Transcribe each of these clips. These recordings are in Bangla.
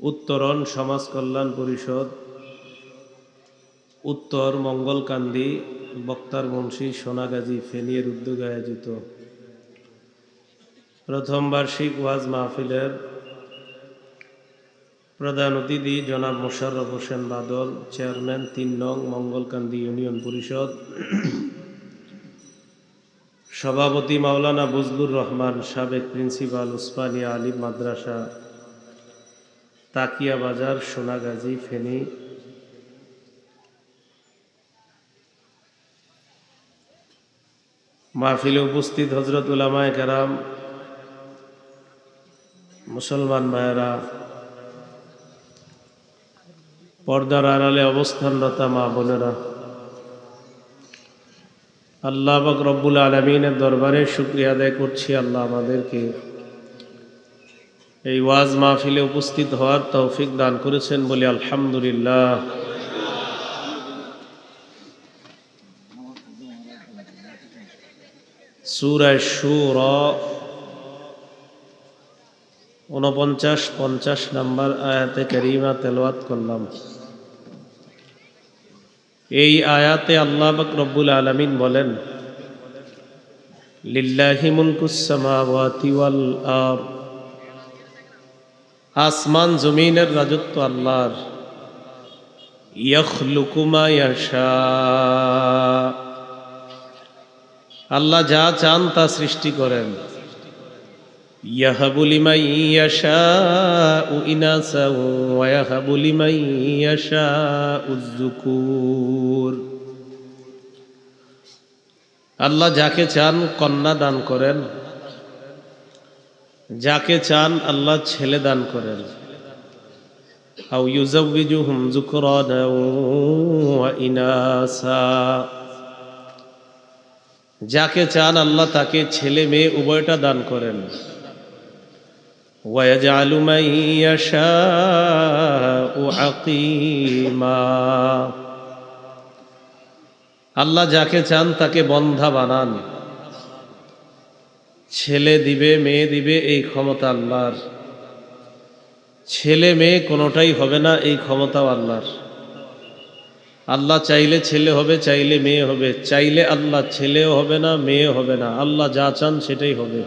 উত্তরণ সমাজ কল্যাণ পরিষদ, উত্তর মঙ্গলকান্দি, বক্তার মুন্সি, সোনাগাজী, ফেনীর উদ্যোগে আয়োজিত প্রথম বার্ষিক ওয়াজ মাহফিলের প্রধান অতিথি জনাব মোশাররফ হোসেন বাদল, চেয়ারম্যান ৩ নং মঙ্গলকান্দি ইউনিয়ন পরিষদ, সভাপতি মাওলানা বজলুর রহমান, সাবেক প্রিন্সিপাল, উসমানিয়া আলিম মাদ্রাসা, তাকিয়া বাজার, সোনাগাজী, ফেনী, মাহফিলে উপস্থিত হযরত উলামায়ে কেরাম, মুসলমান ভাইয়েরা, পর্দার আড়ালে অবস্থানরতা মা বোনেরা, আল্লাহ পাক রব্বুল আলামিনের দরবারে শুকরিয়া আদায় করছি, আল্লাহ আমাদেরকে এই ওয়াজ মাহফিলে উপস্থিত হওয়ার তৌফিক দান করেছেন বলে আলহামদুলিল্লাহ। সূরা শুরা 49-50 নম্বর আয়াতে কারিমা তেলাওয়াত করলাম। এই আয়াতে আল্লাহ পাক রব্বুল আলামিন বলেন, লিল্লাহি মুলকুস সামাওয়াতি ওয়াল আরদ, আসমান জমিনের রাজত্ব আল্লাহর। ইয়াখলুকু মা ইয়াশা, আল্লাহ যা চান তা সৃষ্টি করেন। ইয়াহাবু লিমান ইয়াশাউ ইনাসা ওয়া ইয়াহাবু লিমান ইয়াশাউ যুকুর, আল্লাহ যাকে চান কন্যা দান করেন, যাকে চান আল্লাহ ছেলে দান করেন। আও ইউযাওবিজুহুম যুকরানা ওয়া ইনাসা, যাকে চান আল্লাহ তাকে ছেলে মেয়ে উভয়টা দান করেন। ওয়া ইয়াজআলু মান ইয়াশাউ আকীমা, আল্লাহ যাকে চান তাকে বন্ধা বানান। ছেলে দিবে মেয়ে দিবে এই ক্ষমতা আল্লাহর। ছেলে মেয়ে কোনোটাই হবে না, এই ক্ষমতাও আল্লাহর। আল্লাহ চাইলে ছেলে হবে, চাইলে মেয়ে হবে, চাইলে আল্লাহ ছেলেও হবে না মেয়ে হবে না, আল্লাহ যা চান সেটাই হবে।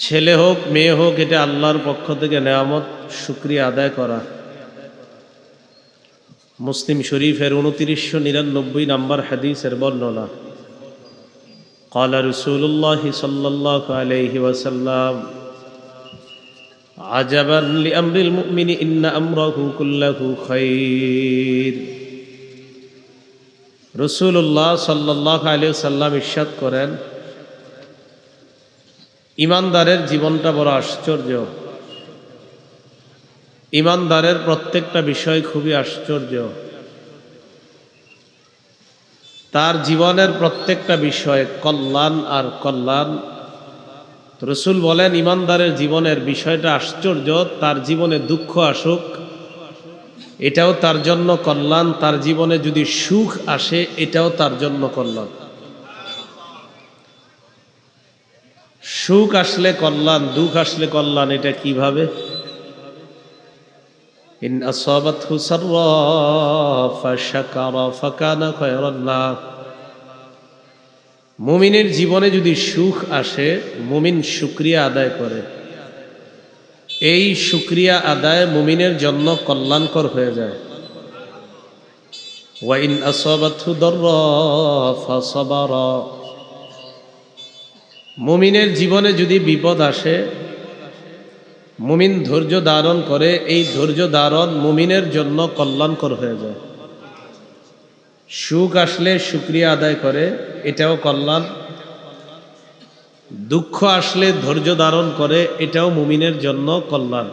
ছেলে হোক মেয়ে হোক, এটা আল্লাহর পক্ষ থেকে নেয়ামত, শুকরিয়া আদায় করা। মুসলিম শরীফের 2999 নম্বর হাদিসের বর্ণনা, قال رسول الله صلى الله عليه وسلم عجبا لأمر المؤمن إن أمره كله خير। রাসূলুল্লাহ সাল্লাল্লাহু আলাইহি ওয়াসাল্লাম ইরশাদ করেন, ইমানদারের জীবনটা বড় আশ্চর্য। ইমানদারের প্রত্যেকটা বিষয় খুবই আশ্চর্য। তার জীবনের প্রত্যেকটা বিষয় কল্যাণ আর কল্যাণ। রাসূল বলেন, ইমানদারের জীবনের বিষয়টা আশ্চর্য। তার জীবনে দুঃখ আসুক, এটাও তার জন্য কল্যাণ। তার জীবনে যদি সুখ আসে, এটাও তার জন্য কল্যাণ। সুখ আসলে কল্যাণ, দুঃখ আসলে কল্যাণ, এটা কিভাবে? ইন আসাবাতহু সাররা ফাশাকারা ফাকানা খায়রান লাহ, মুমিনের জীবনে যদি সুখ আসে, মুমিন শুকরিয়া আদায় করে। এই শুকরিয়া আদায় মুমিনের জন্য কল্যাণকর হয়ে যায়। ওয়া ইন আসাবাতহু দাররা ফাসাবারা, মুমিনের জীবনে যদি বিপদ আসে, মুমিন ধৈর্য ধারণ করে। এই ধৈর্য ধারণ মুমিনের জন্য কল্যাণকর হয়ে যায়। সুখ আসলে শুকরিয়া আদায় করে, এটাও কল্যাণ। দুঃখ আসলে ধৈর্য ধারণ করে, এটাও মুমিনের জন্য কল্যাণ।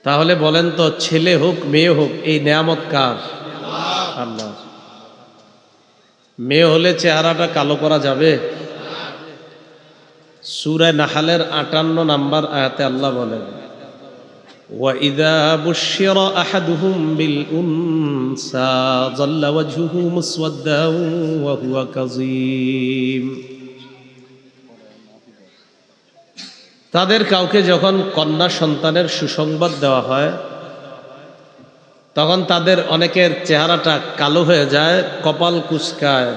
তাহলে বলেন তো, ছেলে হোক মেয়ে হোক, এই নেয়ামত কার? আল্লাহ। মেয়ে হলে চেহারাটা কালো করা যাবে? সূরা নাহলের 58 নম্বর আয়াতে আল্লাহ বলেন, وَإِذَا بُشِّرَ أَحَدُهُم بِالْأُنثَىٰ ظَلَّ وَجْهُهُ مُسْوَدًّا وَهُوَ كَظِيمٌ, তাদের কাউকে যখন কন্যা সন্তানের সুসংবাদ দেওয়া হয় তখন তাদের অনেকের চেহারাটা কালো হয়ে যায়, কপাল কুঁচকায়।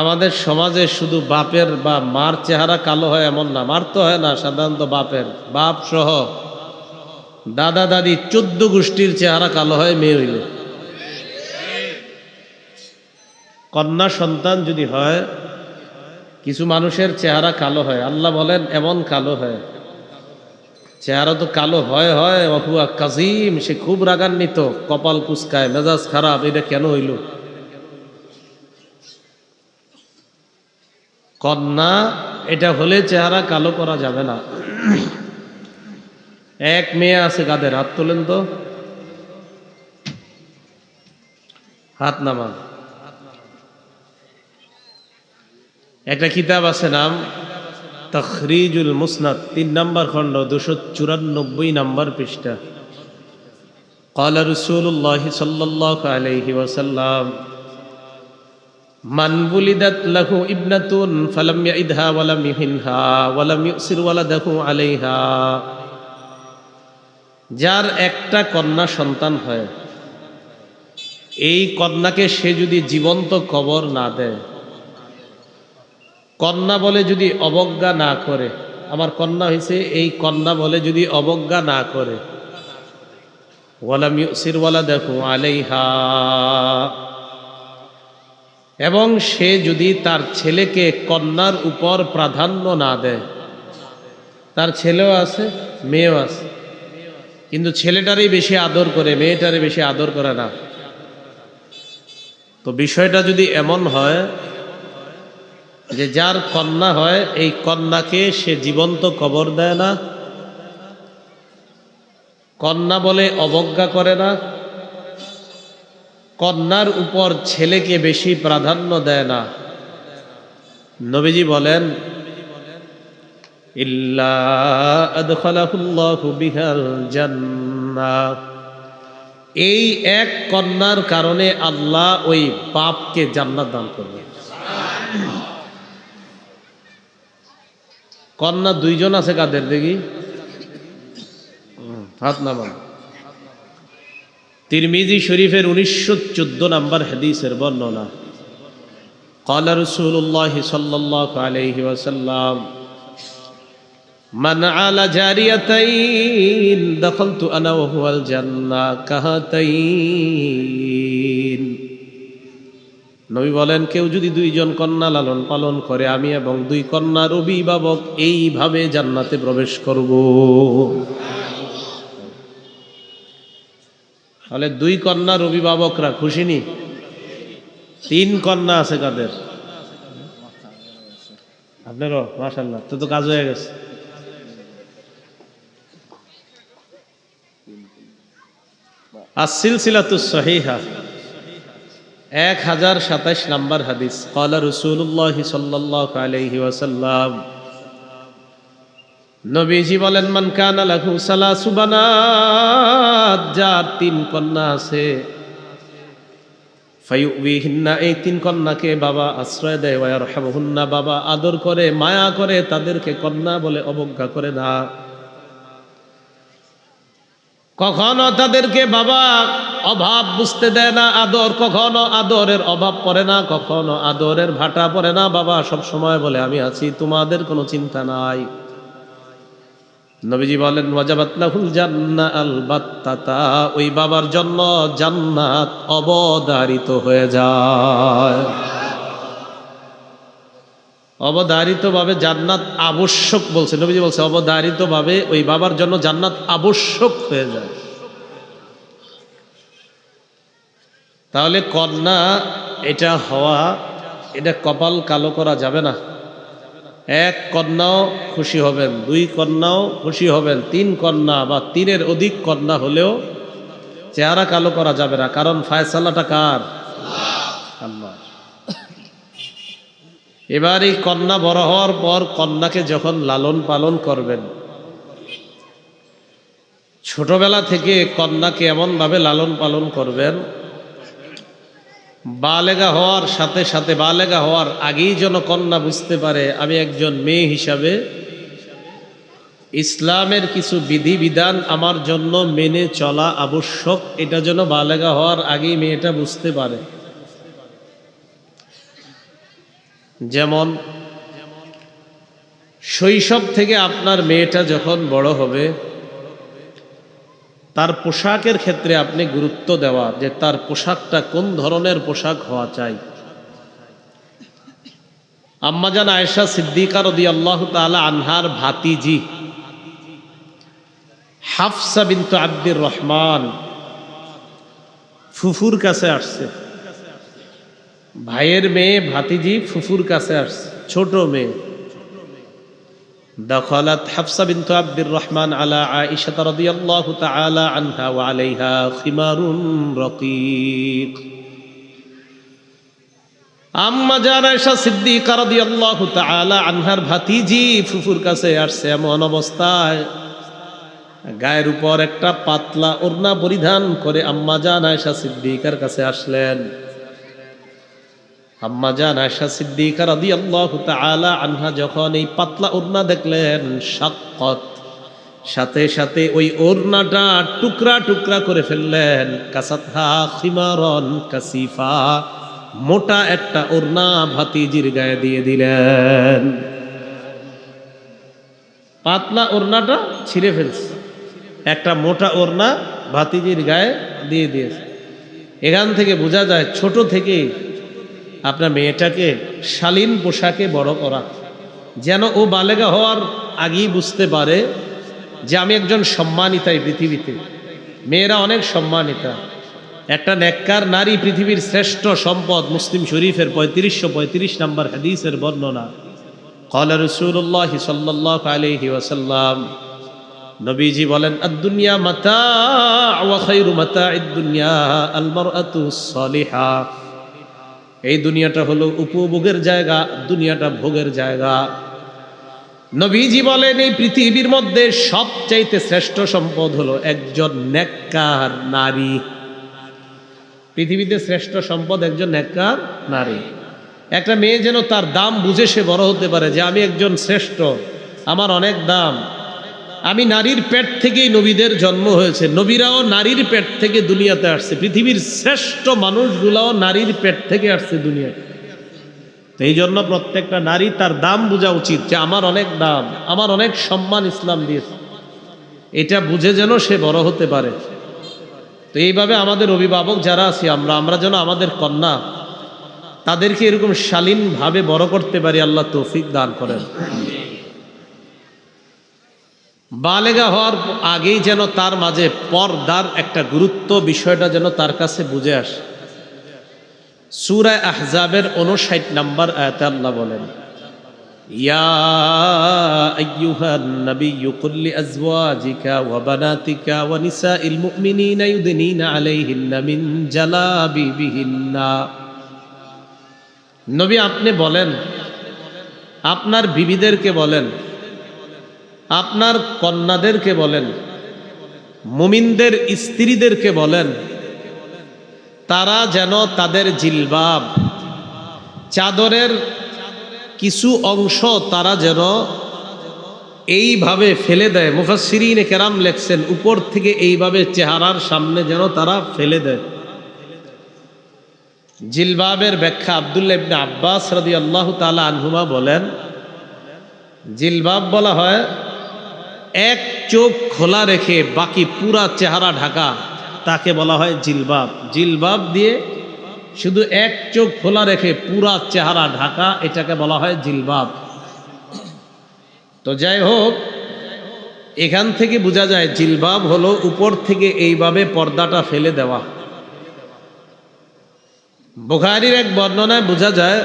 আমাদের সমাজে শুধু বাপের বা মার চেহারা কালো হয় এমন না, মার তো হয় না, সাধারণত বাপের, বাপ সহ দাদা দাদি 14 গোষ্ঠীর চেহারা কালো হয় মেয়ে হইলে। কন্যা সন্তান যদি হয়, কিছু মানুষের চেহারা কালো হয়, আল্লাহ বলেন এমন কালো হয়। চেহারা তো কালো হয় হয়, অহুয়া কাজিম, সে খুব রাগান্বিত, কপাল কুঁচকায়, মেজাজ খারাপ, এটা কেন হইল? কন্যা এটা হলে চেহারা কালো করা যাবে না। এক মেয়ে আছে, কাদের হাত তোলেন তো, হাত নামান। একটা কিতাব আছে, নাম তাখরিজুল মুসনাদ, 3 নম্বর খণ্ড, 294 নম্বর পৃষ্ঠা। ক্বালা রাসূলুল্লাহ সাল্লাল্লাহু আলাইহি ওয়াসাল্লাম, মান বুলিদাত লাহু ইবনাতুন ফালাম ইয়াইদহা ওয়ালাম ইহিনহা ওয়ালাম ইউসির ওয়ালাদাহু আলাইহা। যার একটা কন্যা সন্তান হয়, এই কন্যাকে সে যদি জীবন্ত কবর না দেয়, কন্যা বলে যদি অবজ্ঞা না করে, আমার কন্যা হয়েছে এই কন্যা বলে যদি অবজ্ঞা না করে, ওয়ালাম ইউসির ওয়ালাদাহু আলাইহা, এবং সে যদি তার ছেলেকে কন্যার উপর প্রাধান্য না দেয়, তার ছেলেও আছে মেয়েও আছে, কিন্তু ছেলেটারই বেশি আদর করে, মেয়েটারই বেশি আদর করে না, তো বিষয়টা যদি এমন হয় যে যার কন্যা হয় এই কন্যাকে সে জীবন্ত কবর দেয় না, কন্যা বলে অবজ্ঞা করে না, কন্যার উপর ছেলেকে বেশি প্রাধান্য দেয় না, নবীজি বলেন ইল্লা আদখালাহুল্লাহু বিহাল জান্নাহ, এই এক কন্যার কারণে আল্লাহ ওই বাপকে জান্নাত দান করবে। কন্যা 2 জন আছে, কাদের দেখি হাত নামান। তিরমিজি শরীফের 1914 নম্বর হাদিসের বর্ণনা, ক্বালা রাসূলুল্লাহ সাল্লাল্লাহু আলাইহি ওয়াসাল্লাম, মান আলা জারিয়াতাইন দাখালতু আনা ওয়া হুয়াল জান্নাহ কাহাতাইন। নবী বলেন, কেউ যদি 2 জন কন্যা লালন পালন করে, আমি এবং 2 কন্যার অভিভাবক এইভাবে জান্নাতে প্রবেশ করব। তাহলে 2 কন্যার অভিভাবকরা খুশি নি? 3 কন্যা আছে, কাদের? আপনারও মাশাআল্লাহ, তো কাজ হয়ে গেছে। আস-সিলসিলাতুস সহিহা 1027 নম্বর হাদিস, ক্বালা রাসূলুল্লাহ সাল্লাল্লাহু আলাইহি ওয়াসাল্লাম, নবীজি বলেন, মান কানা লাহু সালাসু বানাত, যার 3 কন্যা আছে, ফায়ুবিহিন্না, এই 3 কন্যাকে বাবা আশ্রয় দেয়, ওয়া ইয়ারহামুহুন্না, বাবা আদর করে, মায়া করে, তাদেরকে কন্যা বলে অবজ্ঞা করে না, কখনো তাদেরকে বাবা অভাব বুঝতে দেয় না, আদর, কখনো আদরের অভাব পড়ে না, কখনো আদরের ভাটা পড়ে না, বাবা সব সময় বলে আমি আছি, তোমাদের কোনো চিন্তা নাই। নবীজি বলেন, ওয়াজাবাত লাহুল জান্নাহ আলবাত্তাতা, ওই বাবার জন্য জান্নাত অবধারিত হয়ে যায়। অবধারিতভাবে জান্নাত আবশ্যক বলছে, নবীজি বলছে অবধারিতভাবে ওই বাবার জন্য জান্নাত আবশ্যক হয়ে যায়। তাহলে কন্যা এটা হওয়া, এটা কপাল কালো করা যাবে না। 1 কন্যাও খুশি হবেন, 2 কন্যাও খুশি হবেন, 3 কন্যা বা 3-এর অধিক কন্যা হলেও চেহারা কালো করা যাবে না, কারণ ফায়সালাটা কার? আল্লাহ। এবার এই কন্যা বড় হওয়ার পর কন্যাকে যখন লালন পালন করবেন, ছোটবেলা থেকে কন্যাকে এমনভাবে লালন পালন করবেন বালেগা হওয়ার সাথে সাথে, বালেগা হওয়ার আগেই যেন কন্যা বুঝতে পারে আমি একজন মেয়ে হিসাবে ইসলামের কিছু বিধিবিধান আমার জন্য মেনে চলা আবশ্যক, এটা যেন বালেগা হওয়ার আগেই মেয়েটা বুঝতে পারে। যেমন শৈশব থেকে আপনার মেয়েটা যখন বড় হবে, তার পোশাকের ক্ষেত্রে আপনি গুরুত্ব দেওয়া, যে তার পোশাকটা কোন ধরনের পোশাক হওয়া চাই। আম্মাজান আয়েশা সিদ্দিকা রাদিয়াল্লাহু তাআলা আনহার ভাতিজি হাফসা বিনতু আব্দুর রহমান ফুফুর কাছে আসছে। ভাইয়ের মেয়ে ভাতিজি ফুফুর কাছে আসছে, ছোট মেয়ে। দখলাত হাফসা বিনতু আব্দুর রহমান আলা আয়েশা রাদিয়াল্লাহু তাআলা আনহা ওয়া আলাইহা খিমারুন রাকীক। আম্মা জান আয়েশা সিদ্দিকা রাদিয়াল্লাহু তাআলা আনহার ভাতিজি ফুফুর কাছে আসছে, এমন অবস্থায় গায়ের উপর একটা পাতলা ওড়না পরিধান করে আম্মা জান আয়েশা সিদ্দিকার কাছে আসলেন। আম্মা জান আয়েশা সিদ্দিকা রাদিয়াল্লাহু তাআলা আনহা যখন এই পাতলা ওড়না দেখলেন, শাক্কাত, সাথে সাথে ওই ওড়নাটা টুকরা টুকরা করে ফেললেন। কাসাতহা খিমারন কাসিফা, মোটা একটা ওড়না ভাতিজির গায়ে দিয়ে দিলেন। পাতলা ওড়নাটা ছিঁড়ে ফেলছে, একটা মোটা ওড়না ভাতিজির গায়ে দিয়ে দিয়েছে। এখান থেকে বোঝা যায় ছোট থেকে আপনার মেয়েটাকে শালীন পোশাকে বড় করা, যেন ও বালেগা হওয়ার আগেই বুঝতে পারে যে আমি একজন সম্মানিতা এই পৃথিবীতে। মেয়েরা অনেক সম্মানিতা। একটা নেককার নারী পৃথিবীর শ্রেষ্ঠ সম্পদ। মুসলিম শরীফের 3535 নম্বর হাদিসের বর্ণনা। ক্বালা রাসূলুল্লাহ সাল্লাল্লাহু আলাইহি ওয়াসাল্লাম, নবীজি বলেন, আদ-দুনিয়া মাতা ওয়া খায়রু মাতা'id দুনিয়া আল মারআতুস সালিহা। এই দুনিয়াটা হলো উপভোগের জায়গা, দুনিয়াটা ভোগের জায়গা। নবীজি বলেন এই পৃথিবীর মধ্যে সবচাইতে শ্রেষ্ঠ সম্পদ হলো একজন নেককার নারী। পৃথিবীতে শ্রেষ্ঠ সম্পদ একজন নেককার নারী। একটা মেয়ে যেন তার দাম বুঝে সে বড় হতে পারে, যে আমি একজন শ্রেষ্ঠ, আমার অনেক দাম। আমি নারীর পেট থেকেই নবীদের জন্ম হয়েছে, নবীরাও নারীর পেট থেকে দুনিয়াতে আসছে, পৃথিবীর শ্রেষ্ঠ মানুষগুলাও নারীর পেট থেকে আসছে দুনিয়াতে। এই জন্য প্রত্যেকটা নারী তার দাম বোঝা উচিত, যে আমার অনেক দাম, আমার অনেক সম্মান ইসলাম দিয়েছে, এটা বুঝে যেন সে বড় হতে পারে। তো এইভাবে আমাদের অভিভাবক যারা আছি আমরা যেন আমাদের কন্যা তাদেরকে এরকম শালীনভাবে বড় করতে পারি। আল্লাহ তৌফিক দান করেন। বালেগা হওয়ার আগেই যেন তার মাঝে পর্দার একটা গুরুত্ব, বিষয়টা যেন তার কাছে বুঝে আসে। সূরা আহজাবের 59 নম্বর আয়াতে আল্লাহ বলেন, ইয়া আইয়ুহান নাবিয়্যু কুল লিআজওয়াজিকা ওয়া বানাতিকা ওয়া নিসাইল মুমিনিনা ইউদনিনা আলাইহিন্না মিন জালাবিবিহিন্না। নবী আপনি বলেন, আপনার বিবিদেরকে বলেন, আপনার কন্যাদেরকে বলেন, মুমিনদের স্ত্রীদেরকে বলেন, তারা যেন তাদের জিলবাব, চাদরের কিছু অংশ তারা যেন এইভাবে ফেলে দেয়। মুফাসসিরিনে কেরাম লেখছেন, উপর থেকে এইভাবে চেহারার সামনে যেন তারা ফেলে দেয়। জিলবাবের ব্যাখ্যা আব্দুল্লাহ ইবনে আব্বাস রাদিয়াল্লাহু তাআলা আনহুমা বলেন, জিলবাব বলা হয় এক চোখ খোলা রেখে বাকি পুরা চেহারা ঢাকা, তাকে বলা হয় জিলবাব। জিলবাব দিয়ে শুধু এক চোখ খোলা রেখে পুরা চেহারা ঢাকা, এটাকে বলা হয় জিলবাব। তো যাই হোক, এখান থেকে বোঝা যায় জিলবাব হলো উপর থেকে এইভাবে পর্দাটা ফেলে দেওয়া। বুখারীর এক বর্ণনায় বোঝা যায়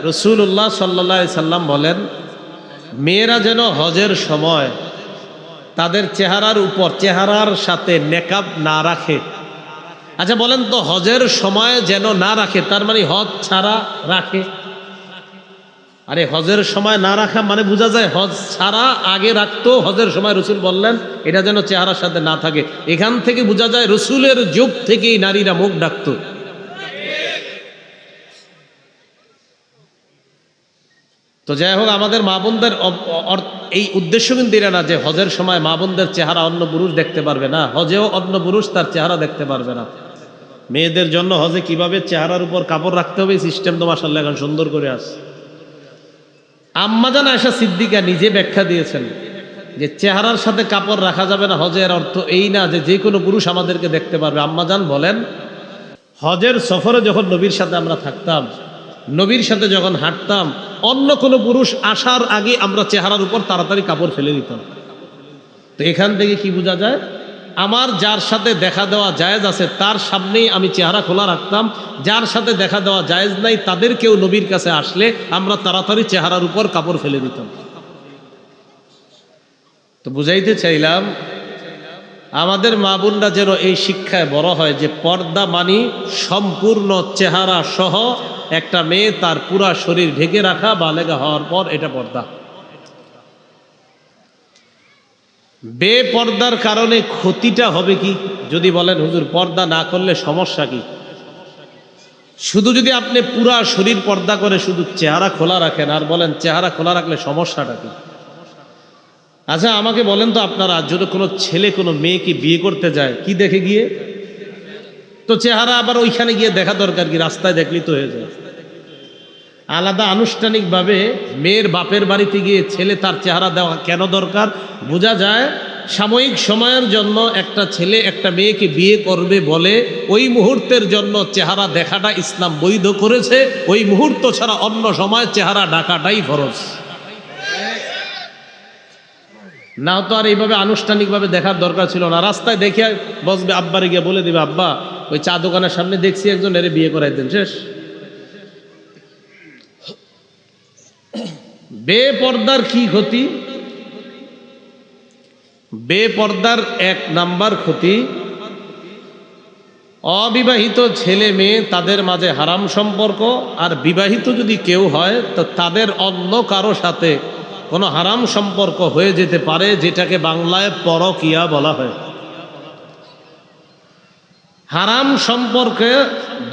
রাসূলুল্লাহ সাল্লাল্লাহু আলাইহি সাল্লাম বলেন, মেয়েরা যেন হজের সময় তাদের চেহারার উপর, চেহারার সাথে নেকাব না রাখে। আচ্ছা বলেন তো, হজের সময় যেন না রাখে, তার মানে হজ ছাড়া রাখে? আরে হজের সময় না রাখা মানে বোঝা যায় হজ ছাড়া আগে রাখতো, হজের সময় রসুল বললেন এটা যেন চেহারার সাথে না থাকে। এখান থেকে বোঝা যায় রসুলের যুগ থেকেই নারীরা মুখ ঢাকতো। তো যাই হোক, আমাদের মা বোনদের এই উদ্দেশ্য কিন্তু এটা না যে হজের সময় মা বোনদের চেহারা অন্য পুরুষ দেখতে পারবে না, হজেও অন্য পুরুষ তার চেহারা দেখতে পারবে না। মেয়েদের জন্য হজে কিভাবে চেহারার উপর কাপড় রাখতে হবে সিস্টেম তো মাশাআল্লাহ এখন সুন্দর করে আসছে। আম্মাজান আয়েশা সিদ্দিকা নিজে ব্যাখ্যা দিয়েছেন যে চেহারার সাথে কাপড় রাখা যাবে না, হজের অর্থ এই না যে যে কোনো পুরুষ আমাদেরকে দেখতে পারবে। আম্মাজান বলেন, হজের সফরে যখন নবীর সাথে আমরা থাকতাম, নবীর সাথে যখন হাঁটতাম, অন্য কোনো পুরুষ আসার আগে আমরা চেহারার উপর তাড়াতাড়ি কাপড় ফেলে দিতাম। তো এখান থেকে কি বোঝা যায়, আমার যার সাথে দেখা দেওয়া জায়েজ আছে তার সামনেই আমি চেহারা খোলা রাখতাম, যার সাথে দেখা দেওয়া জায়েজ নাই তাদেরকেও নবীর কাছে আসলে আমরা তাড়াতাড়ি চেহারার উপর কাপড় ফেলে দিতাম। তো বুঝাইতে চাইলাম আমাদের মা বোনরা যেন এই শিক্ষায় বড় হয় যে পর্দা মানি সম্পূর্ণ চেহারা সহ একটা মেয়ে তার পুরা শরীর ঢেকে রাখা, বালেগা হওয়ার পর এটা পর্দা। বেপর্দার কারণে ক্ষতিটা হবে কি? যদি বলেন হুজুর পর্দা না করলে সমস্যা কি, শুধু যদি আপনি পুরা শরীর পর্দা করে শুধু চেহারা খোলা রাখেন আর বলেন চেহারা খোলা রাখলে সমস্যাটা কি? আচ্ছা আমাকে বলেন তো আপনারা, যদি কোনো ছেলে কোনো মেয়েকে বিয়ে করতে যায় কি দেখে গিয়ে? তো চেহারা আবার ওইখানে গিয়ে দেখা দরকার কি? রাস্তায় দেখলেই তো হয়ে যায়। আলাদা আনুষ্ঠানিকভাবে মেয়ের বাপের বাড়িতে গিয়ে ছেলে তার চেহারা দেওয়া কেন দরকার? বোঝা যায় সাময়িক সময়ের জন্য একটা ছেলে একটা মেয়েকে বিয়ে করবে বলে ওই মুহূর্তের জন্য চেহারা দেখাটা ইসলাম বৈধ করেছে, ওই মুহূর্ত ছাড়া অন্য সময় চেহারা ঢাকাটাই ফরজ। না তো আর এইভাবে আনুষ্ঠানিকভাবে দেখার দরকার ছিল না। রাস্তায় দেখে বসবে, আব্বারে গিয়ে বলে দিবে আব্বা ওই চা দোকানের সামনে দেখছি একজন, এর বিয়ে করাই দেন, শেষ। বেপর্দার কি ক্ষতি? বেপর্দার এক নাম্বার ক্ষতি, অবিবাহিত ছেলে মেয়ে তাদের মাঝে হারাম সম্পর্ক, আর বিবাহিত যদি কেউ হয় তো তাদের অন্য কারো সাথে কোনো হারাম সম্পর্ক হয়ে যেতে পারে, যেটাকে বাংলায় পরকিয়া বলা হয়। হারাম সম্পর্কে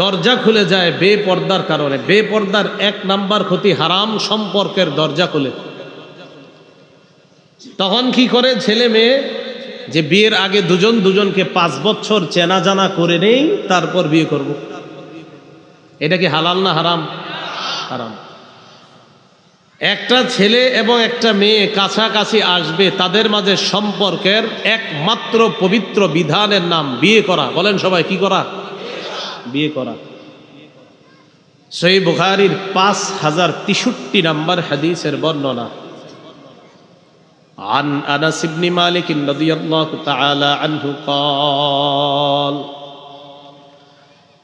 দরজা খুলে যায় বেপর্দার কারণে। বেপর্দার এক নাম্বার ক্ষতি, হারাম সম্পর্কের দরজা খুলে। তখন কি করে ছেলে মেয়ে, যে বিয়ের আগে দুজন দুজনকে 5 বছর চেনা জানা করে নেই তারপর বিয়ে করব। এটা কি হালাল না হারাম? হারাম। একটা ছেলে এবং একটা মেয়ে কাছাকাছি আসবে, তাদের মাঝে সম্পর্কের একমাত্র পবিত্র বিধানের নাম বিয়ে করা। বলেন সবাই, কি করা? বিয়ে করা। সহিহ বুখারীর 5063 নম্বর হাদিসের বর্ণনা। عن أنس بن مالك رضي الله تعالى عنه قال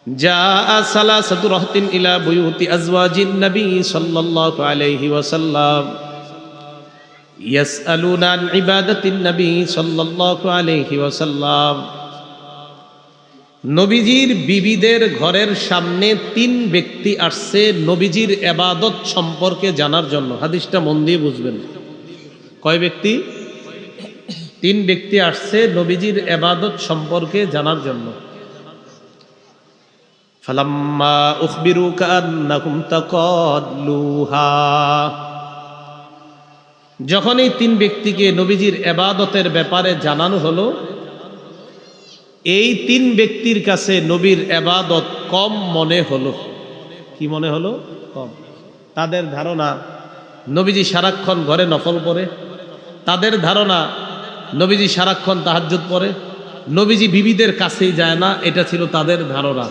جاء ثلاثة رهط إلى بيوت أزواج النبي صلى الله عليه وسلم يسألون عن عبادة النبي صلى الله عليه وسلم। নবীজির বিবিদের ঘরের সামনে 3 ব্যক্তি আসছে নবীজির ইবাদত সম্পর্কে জানার জন্য। হাদিসটা মন দিয়ে বুঝবেন। কয় ব্যক্তি? 3 ব্যক্তি আসছে নবীজির ইবাদত সম্পর্কে জানার জন্য। ফালাম্মা উখবিরু কান্নাকুম তাকাল্লুহা, যখন এই 3 ব্যক্তিকে নবীজির ইবাদতের ব্যাপারে জানানো হলো, এই 3 ব্যক্তির কাছে নবীর ইবাদত কম মনে হলো। কি মনে হলো? কম। তাদের ধারণা নবীজি সারাক্ষণ ঘরে নফল পড়ে, তাদের ধারণা নবীজি সারাক্ষণ তাহাজ্জুদ পড়ে, নবীজি বিবিদের কাছেই যায় না, এটা ছিল তাদের ধারণা।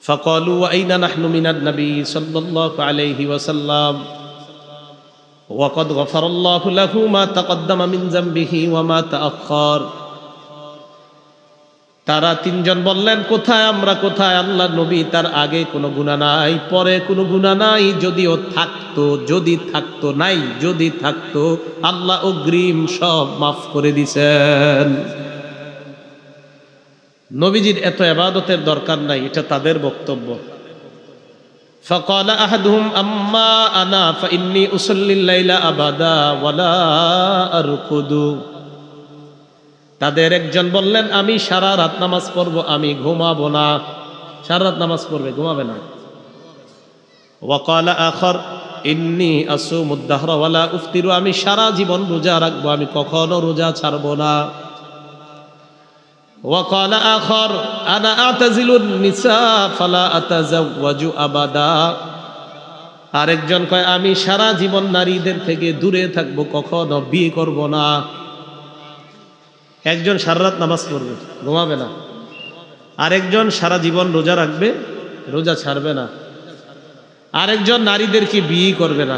ফাকালু আইনা নাহনু মিনান নবী সাল্লাল্লাহু আলাইহি ওয়াসাল্লাম ওয়া ক্বাদ গফারাল্লাহু লাহু মা তাকদ্দামা মিন যামবিহি ওয়া মা তাআখার। তারা 3 জন বললেন, কোথায় আমরা, কোথায় আল্লাহর নবী? তার আগে কোনো গুনাহ নাই, পরে কোনো গুনাহ নাই। যদিও থাকতো, যদি থাকতো, নাই যদি থাকতো, আল্লাহ অগ্রিম সব মাফ করে দিছেন। নবীজির এত ইবাদতের দরকার নাই, এটা তাদের বক্তব্য। ফাকালা আহাদুহুম আম্মা আনা ফাইন্নী উসাল্লিল লাইলা আবাদা ওয়ালা আরকুদু। তাদের একজন বললেন, আমি সারা রাত নামাজ পড়বো, আমি ঘুমাবো না। সারা রাত নামাজ পড়বে, ঘুমাবে না। ওয়াকালা আখর ইন্নী আসুমুদ দাহরা ওয়ালা উফতিরু, আমি সারা জীবন রোজা রাখবো, আমি কখনো রোজা ছাড়বো না। ওয়া ক্বালা আখার আনা আতাজিলুন নিসা ফালা আতাজাওয়াজু আবাদা, আরেকজন কয় আমি সারা জীবন নারীদের থেকে দূরে থাকবো, কখনো বিয়ে করব না। একজন সারা রাত নামাজ পড়বে, ঘুমাবে না। আরেকজন সারা জীবন রোজা রাখবে, রোজা ছাড়বে না। আরেকজন নারীদেরকে বিয়ে করবে না।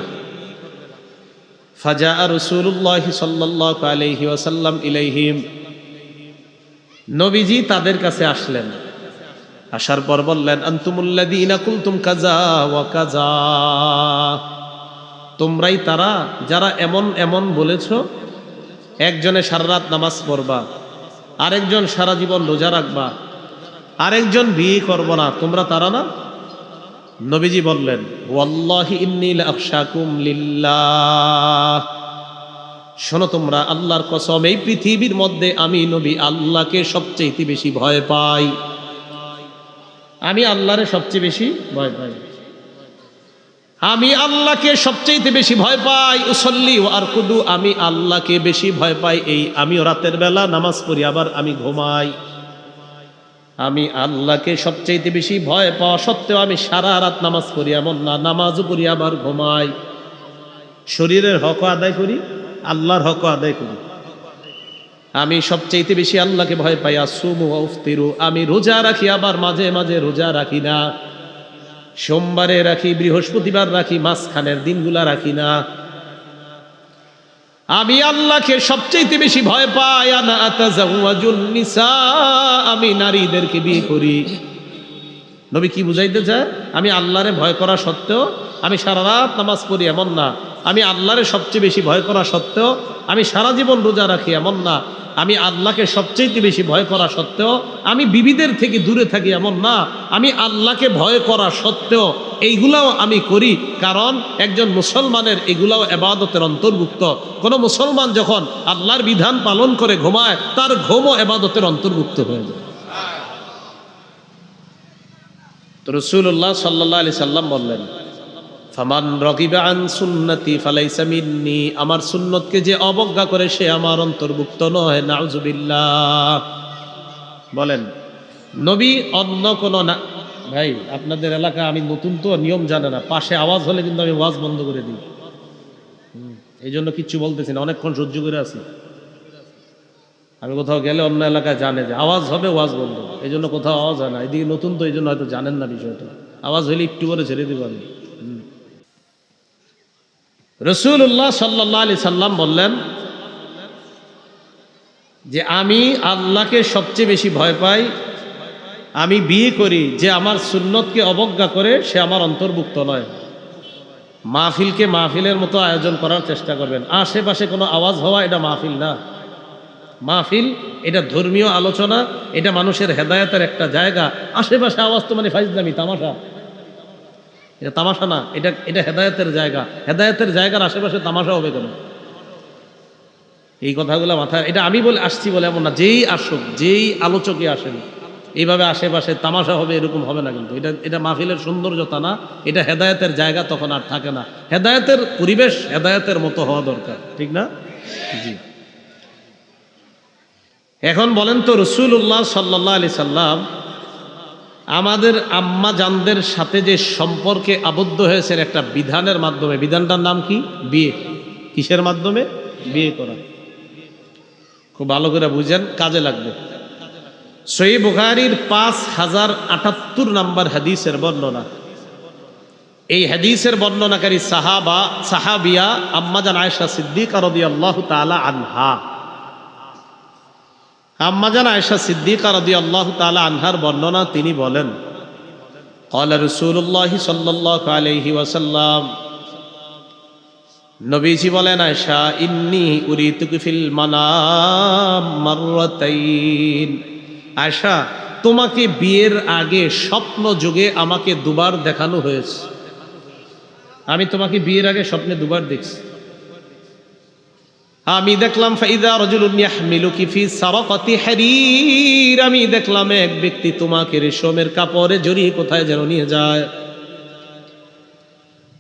ফাজা রাসূলুল্লাহ সাল্লাল্লাহু আলাইহি ওয়াসাল্লাম ইলাইহিম, নবীজি তাদের কাছে আসলেন। আসার পর বললেন, আনতুমুল্লাযীনা কুলতুম কাযা ওয়া কাযা, তোমরাই তারা যারা এমন এমন বলেছ, একজনে সারা রাত নামাজ পড়বা, আরেকজন সারা জীবন রোজা রাখবা, আরেকজন বিয়ে করব না, তোমরা তারা না? নবীজি বললেন, ওয়াল্লাহি ইন্নী লাআখশাকুম লিল্লাহ, শোনো তোমরা, আল্লাহর কসম, এই পৃথিবীর মধ্যে আমি নবী আল্লাহকে সবচেয়ে বেশি ভয় পাই। আমি আল্লাহরে সবচেয়ে বেশি ভয় পাই, আমি আল্লাহকে সবচেয়ে বেশি ভয় পাই। উসল্লি ওয়া আরকুদু, আমি আল্লাহকে বেশি ভয় পাই। এই আমিও রাতের বেলা নামাজ পড়ি, আবার আমি ঘুমাই। আমি আল্লাহকে সবচেয়ে বেশি ভয় পাওয়া সত্ত্বেও আমি সারা রাত নামাজ পড়ি, এমন না, নামাজও পড়ি আবার ঘুমাই। শরীরের হক আদায় করি, আল্লাহর হক আদায় করি। আমি সবচেয়ে বেশি আল্লাহকে ভয় পাই। আসুমু ওয়া উফতিরু, আমি রোজা রাখি, আবার মাঝে মাঝে রোজা রাখি না। সোমবারে রাখি, বৃহস্পতিবার রাখি, মাঝখানের দিনগুলা রাখি না। আমি আল্লাহকে সবচেয়ে বেশি ভয় পাই। আনা আতাজাওয়াজুন নিসা, আমি নারীদেরকে বিয়ে করি। নবী কি বুঝাইতে চায়? আমি আল্লাহরে ভয় করা সত্ত্বেও আমি সারা রাত নামাজ পড়ি, এমন না। আমি আল্লাহরে সবচেয়ে বেশি ভয় করা সত্ত্বেও আমি সারা জীবন রোজা রাখি, এমন না। আমি আল্লাহকে সবচেয়ে বেশি ভয় করা সত্ত্বেও আমি বিবিদের থেকে দূরে থাকি, এমন না। আমি আল্লাহকে ভয় করা সত্ত্বেও এইগুলাও আমি করি, কারণ একজন মুসলমানের এগুলাও ইবাদতের অন্তর্ভুক্ত। কোনো মুসলমান যখন আল্লাহর বিধান পালন করে ঘুমায়, তার ঘুমও ইবাদতের অন্তর্ভুক্ত হয়ে যায়। তো রাসূলুল্লাহ সাল্লাল্লাহু আলাইহি সাল্লাম বললেন, ফামান রাগিবা আন সুন্নতি ফালাইসা মিন্নি, আমার সুন্নতকে যে অবজ্ঞা করে সে আমার অন্তর্ভুক্ত নয়। নাউজুবিল্লাহ। বলেন, নবী অন্য কোন না। ভাই, আপনাদের এলাকা আমি নতুন তো, নিয়ম জানে না, পাশে আওয়াজ হলে কিন্তু আমি ওয়াজ বন্ধ করে দিই। এই জন্য কিচ্ছু বলতেছি না, অনেকক্ষণ সহ্য করে আছি। আমি কোথাও গেলে অন্য এলাকায় জানে যে আওয়াজ হবে, ওয়াজ বন্ধ, এই জন্য কোথাও আওয়াজ হয় না। এদিকে নতুন তো, এই জন্য হয়তো জানেন না বিষয়টা। আওয়াজ হলে একটু করে ছেড়ে দিব আমি। রাসূলুল্লাহ সাল্লাল্লাহু আলাইহি সাল্লাম বললেন যে আমি আল্লাহকে সবচেয়ে বেশি ভয় পাই। আমি বিয়ে করি, যে আমার সুন্নতকে অবজ্ঞা করে সে আমার অন্তর্ভুক্ত নয়। মাহফিলকে মাহফিলের মতো আয়োজন করার চেষ্টা করবেন। আশেপাশে কোনো আওয়াজ হওয়া এটা মাহফিল না। মাহফিল এটা ধর্মীয় আলোচনা, এটা মানুষের হেদায়েতের একটা জায়গা। আশেপাশে আওয়াজ তো মানে ফাইজলামি, তামাশা। এটা তামাশা না, এটা হেদায়েতের জায়গা। হেদায়েতের জায়গার আশেপাশে তামাশা হবে কেন? এই কথাগুলো মাথায়, এটা আমি বলে আসছি বলে এমন না। যেই আসুক, যেই আলোচকই আসেন, এইভাবে আশেপাশে তামাশা হবে এরকম হবে না। কিন্তু এটা মাহফিলের সৌন্দর্যতা না, এটা হেদায়েতের জায়গা তখন আর থাকে না। হেদায়েতের পরিবেশ হেদায়েতের মতো হওয়া দরকার, ঠিক না? জি। এখন বলেন তো, রাসূলুল্লাহ সাল্লাল্লাহু আলাইহি সাল্লাম আমাদের আম্মা জানদের সাথে যে সম্পর্কে আবদ্ধ হয়েছেন একটা বিধানের মাধ্যমে, বিধানটার নাম কি? বিয়ে। কিসের মাধ্যমে? বিয়ে করা। খুব ভালো করে বুঝেন, কাজে লাগবে। সহিহ বুখারীর 5078 নম্বর হাদিসের বর্ণনা। এই হাদিসের বর্ণনাকারী সাহাবিয়া আম্মাজান আয়েশা সিদ্দিকা রাদিয়াল্লাহু তাআলা আনহা। আম্মাজান আয়েশা সিদ্দিকা রাদিয়াল্লাহু তাআলা আনহার বর্ণনা, তিনি বলেন, ক্বালা রাসূলুল্লাহ সাল্লাল্লাহু আলাইহি ওয়াসাল্লাম, নবীজি বলেন, আয়েশা, ইন্নী উরিতুকি ফিল মানাম মাররাতাইন। আয়েশা, তোমাকে বিয়ের আগে স্বপ্ন যুগে আমাকে দুবার দেখানো হয়েছে। আমি তোমাকে বিয়ের আগে স্বপ্নে দুবার দেখছি। আমি দেখলাম ফাইদা রাজুলুন ইয়াহমিলুকি ফি সারাকাতি হারির, আমি দেখলাম এক ব্যক্তি তোমাকে রেশমের কাপড়ে জড়িয়ে কোথায় যেন নিয়ে যায়।